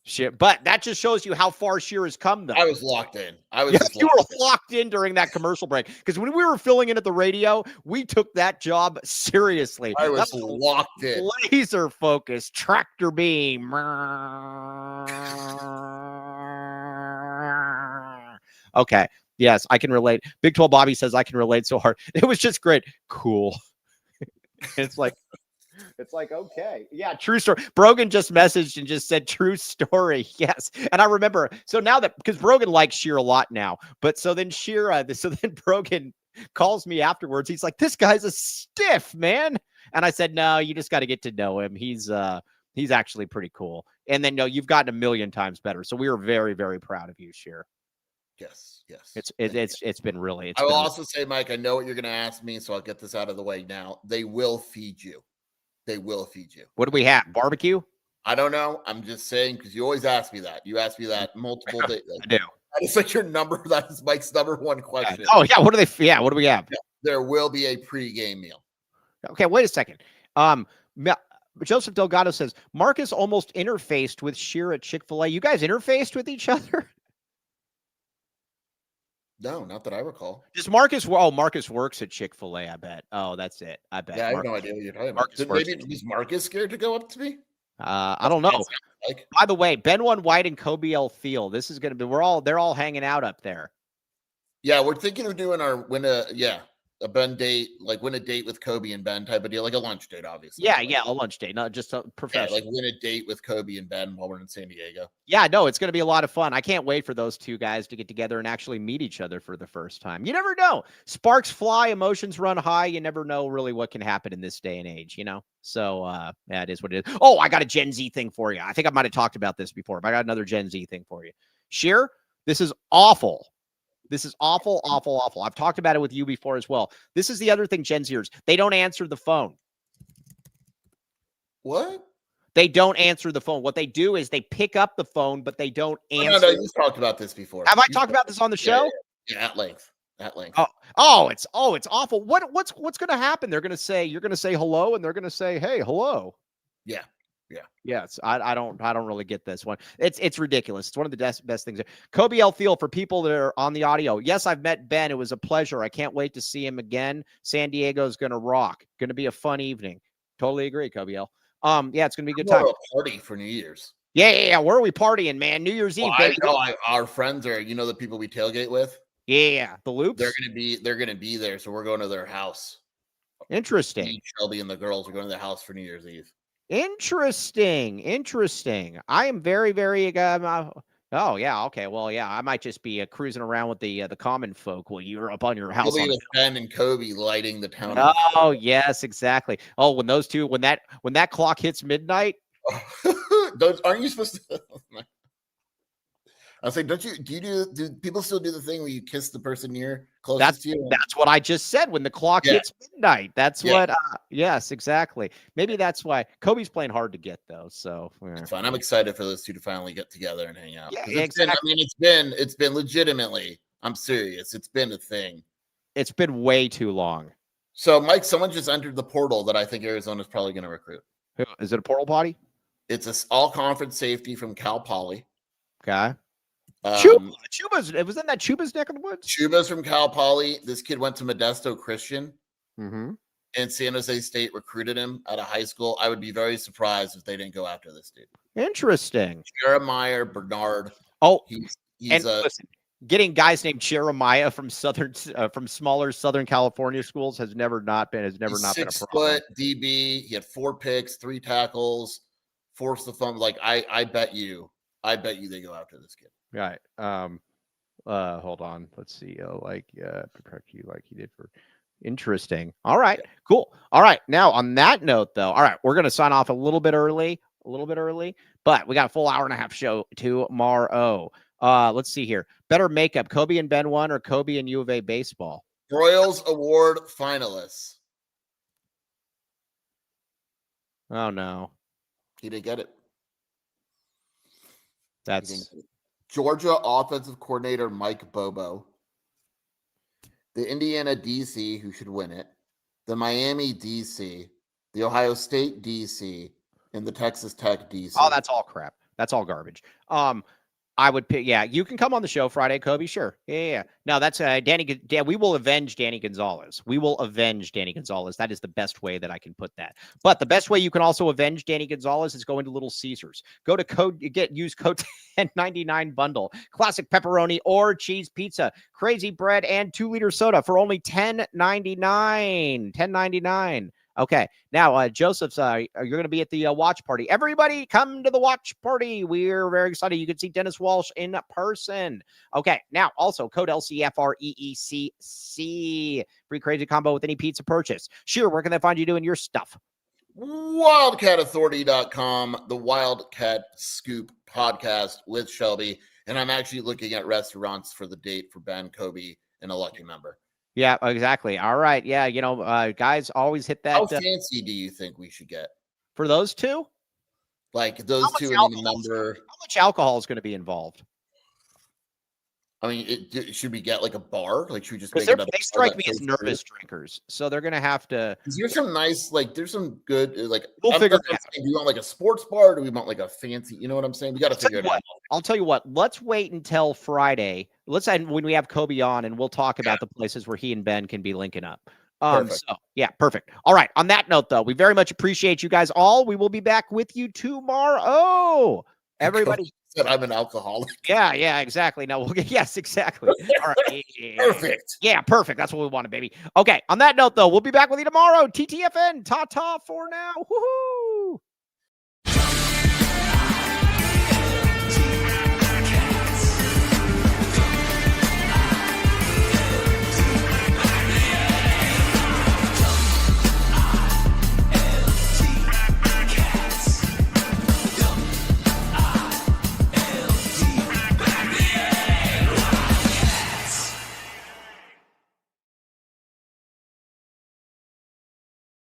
Shit, but that just shows you how far Shear has come, though. I was locked in. You were locked in during that commercial break because when we were filling in at the radio, we took that job seriously. I was locked in, laser focused, tractor beam. Okay, yes, I can relate. Big 12 Bobby says I can relate so hard. It was just great. Cool. It's like, okay. Yeah, true story. Brogan just messaged and just said true story. Yes. And I remember, so now that, because Brogan likes Shear a lot now, but so then Brogan calls me afterwards. He's like, "This guy's a stiff, man." And I said, "No, you just got to get to know him. He's actually pretty cool." And then, no, you've gotten a million times better. So we are very, very proud of you, Shear. Yes. It's been really. I will also say, Mike, I know what you're going to ask me, so I'll get this out of the way now. They will feed you. They will feed you. What do we have? Barbecue? I don't know. I'm just saying because you always ask me that. You ask me that multiple days. I do. It's like your number. That is Mike's number one question. Oh yeah. What do they? Yeah. What do we have? Yeah, there will be a pregame meal. Okay. Wait a second. Joseph Delgado says Marcus almost interfaced with Shear at Chick-fil-A. You guys interfaced with each other? No, not that I recall. Does Marcus? Oh, Marcus works at Chick-fil-A. I bet. Oh, that's it. I bet. Yeah, I have no idea what you're talking about. Was Marcus scared to go up to me? I don't know. By the way, Ben1 White and Kobe L. Thiel. This is going to be. They're all hanging out up there. Yeah, we're thinking of doing a Ben date, like win a date with Kobe and Ben type of deal, like a lunch date, obviously. Yeah, a lunch date, not just a professional. Yeah, like win a date with Kobe and Ben while we're in San Diego. Yeah, no, it's going to be a lot of fun. I can't wait for those two guys to get together and actually meet each other for the first time. You never know. Sparks fly, emotions run high. You never know really what can happen in this day and age, So, yeah, it is what it is. Oh, I got a Gen Z thing for you. I think I might have talked about this before, but I got another Gen Z thing for you. Shear, This is awful. This is awful, awful, awful. I've talked about it with you before as well. This is the other thing Gen Zers, they don't answer the phone. What? They don't answer the phone. What they do is they pick up the phone, but they don't answer. No, you've talked about this before. Have I talked about this on the show? Yeah, at length. At length. It's awful. What's going to happen? They're going to say, you're going to say hello, and they're going to say, hey, hello. Yeah. Yes, I don't really get this one. It's ridiculous. It's one of the best things. Kobe L. Thiel, for people that are on the audio. Yes, I've met Ben. It was a pleasure. I can't wait to see him again. San Diego's going to rock. Going to be a fun evening. Totally agree, Kobe L. Yeah, it's going to be a good time. A party for New Year's. Yeah. Where are we partying, man? New Year's Eve. I know our friends are. You know the people we tailgate with. Yeah, the Loops. They're gonna be there, so we're going to their house. Interesting. Me, Shelby and the girls are going to their house for New Year's Eve. Interesting. I am very, very. Oh yeah. Okay. Well, yeah. I might just be cruising around with the common folk while you're up on your house. With Ben and Kobe lighting the town. Oh yes, exactly. Oh, when those two, when that clock hits midnight. Aren't you supposed to? I was like, do people still do the thing where you kiss the person near closest to you? That's what I just said. When the clock hits midnight, that's what. Yes, exactly. Maybe that's why Kobe's playing hard to get though. So it's fine. I'm excited for those two to finally get together and hang out. Yeah, exactly. It's been legitimately. I'm serious. It's been a thing. It's been way too long. So, Mike, someone just entered the portal that I think Arizona's probably going to recruit. Is it a portal potty? It's an all-conference safety from Cal Poly. Okay. Chuba's. It was in that Chuba's neck of the woods. Chuba's from Cal Poly. This kid went to Modesto Christian. Mm-hmm. And San Jose State recruited him out of high school. I would be very surprised if they didn't go after this dude. Interesting. Jeremiah Bernard. Oh, he's listen, getting guys named Jeremiah from smaller Southern California schools has never not been a problem. 6-foot DB. He had 4 picks, 3 tackles, forced the fumble. Like I bet you they go after this kid. Right. Hold on. Let's see. Protect you like he did for. Interesting. All right. Yeah. Cool. All right. Now on that note, though, all right, we're gonna sign off a little bit early, but we got a full hour and a half show tomorrow. Let's see here. Better makeup: Kobe and Ben 1 or Kobe and U of A baseball? Royals Award finalists. Oh no, he didn't get it. That's Georgia offensive coordinator Mike Bobo, the Indiana DC, who should win it, the Miami DC, the Ohio State DC, and the Texas Tech DC. Oh, that's all crap. That's all garbage. I would pick. Yeah, you can come on the show Friday, Kobe. Sure. Yeah. No, that's Danny. We will avenge Danny Gonzalez. That is the best way that I can put that. But the best way you can also avenge Danny Gonzalez is go into Little Caesars. Go to use code 1099 bundle, classic pepperoni or cheese pizza, crazy bread, and 2-liter soda for only $10.99. $10.99. Okay, now Joseph's. You're going to be at the watch party. Everybody, come to the watch party. We're very excited. You can see Dennis Walsh in person. Okay, now also code LCFREECC. Free crazy combo with any pizza purchase. Sure, where can they find you doing your stuff? WildcatAuthority.com, the Wildcat Scoop podcast with Shelby, and I'm actually looking at restaurants for the date for Ben, Kobe, and a lucky member. Yeah, exactly. All right. Yeah, guys always hit that. How fancy do you think we should get for those two? Like those two and a number. How much alcohol is going to be involved? I mean, should we get like a bar? Like, should we just make it? They strike me as nervous drinkers, so they're going to have to. There's some nice, there's some good, we'll figure it out. Do we want like a sports bar? Or do we want like a fancy? You know what I'm saying? We got to figure it out. I'll tell you what. Let's wait until Friday. When we have Kobe on, and we'll talk about the places where he and Ben can be linking up. Perfect. So yeah, perfect. All right. On that note, though, we very much appreciate you guys all. We will be back with you tomorrow. Everybody said I'm an alcoholic. Yeah, exactly. No, yes, exactly. All right. Perfect. Yeah, perfect. That's what we wanted, baby. Okay. On that note, though, we'll be back with you tomorrow. TTFN. Ta-ta for now. Woohoo.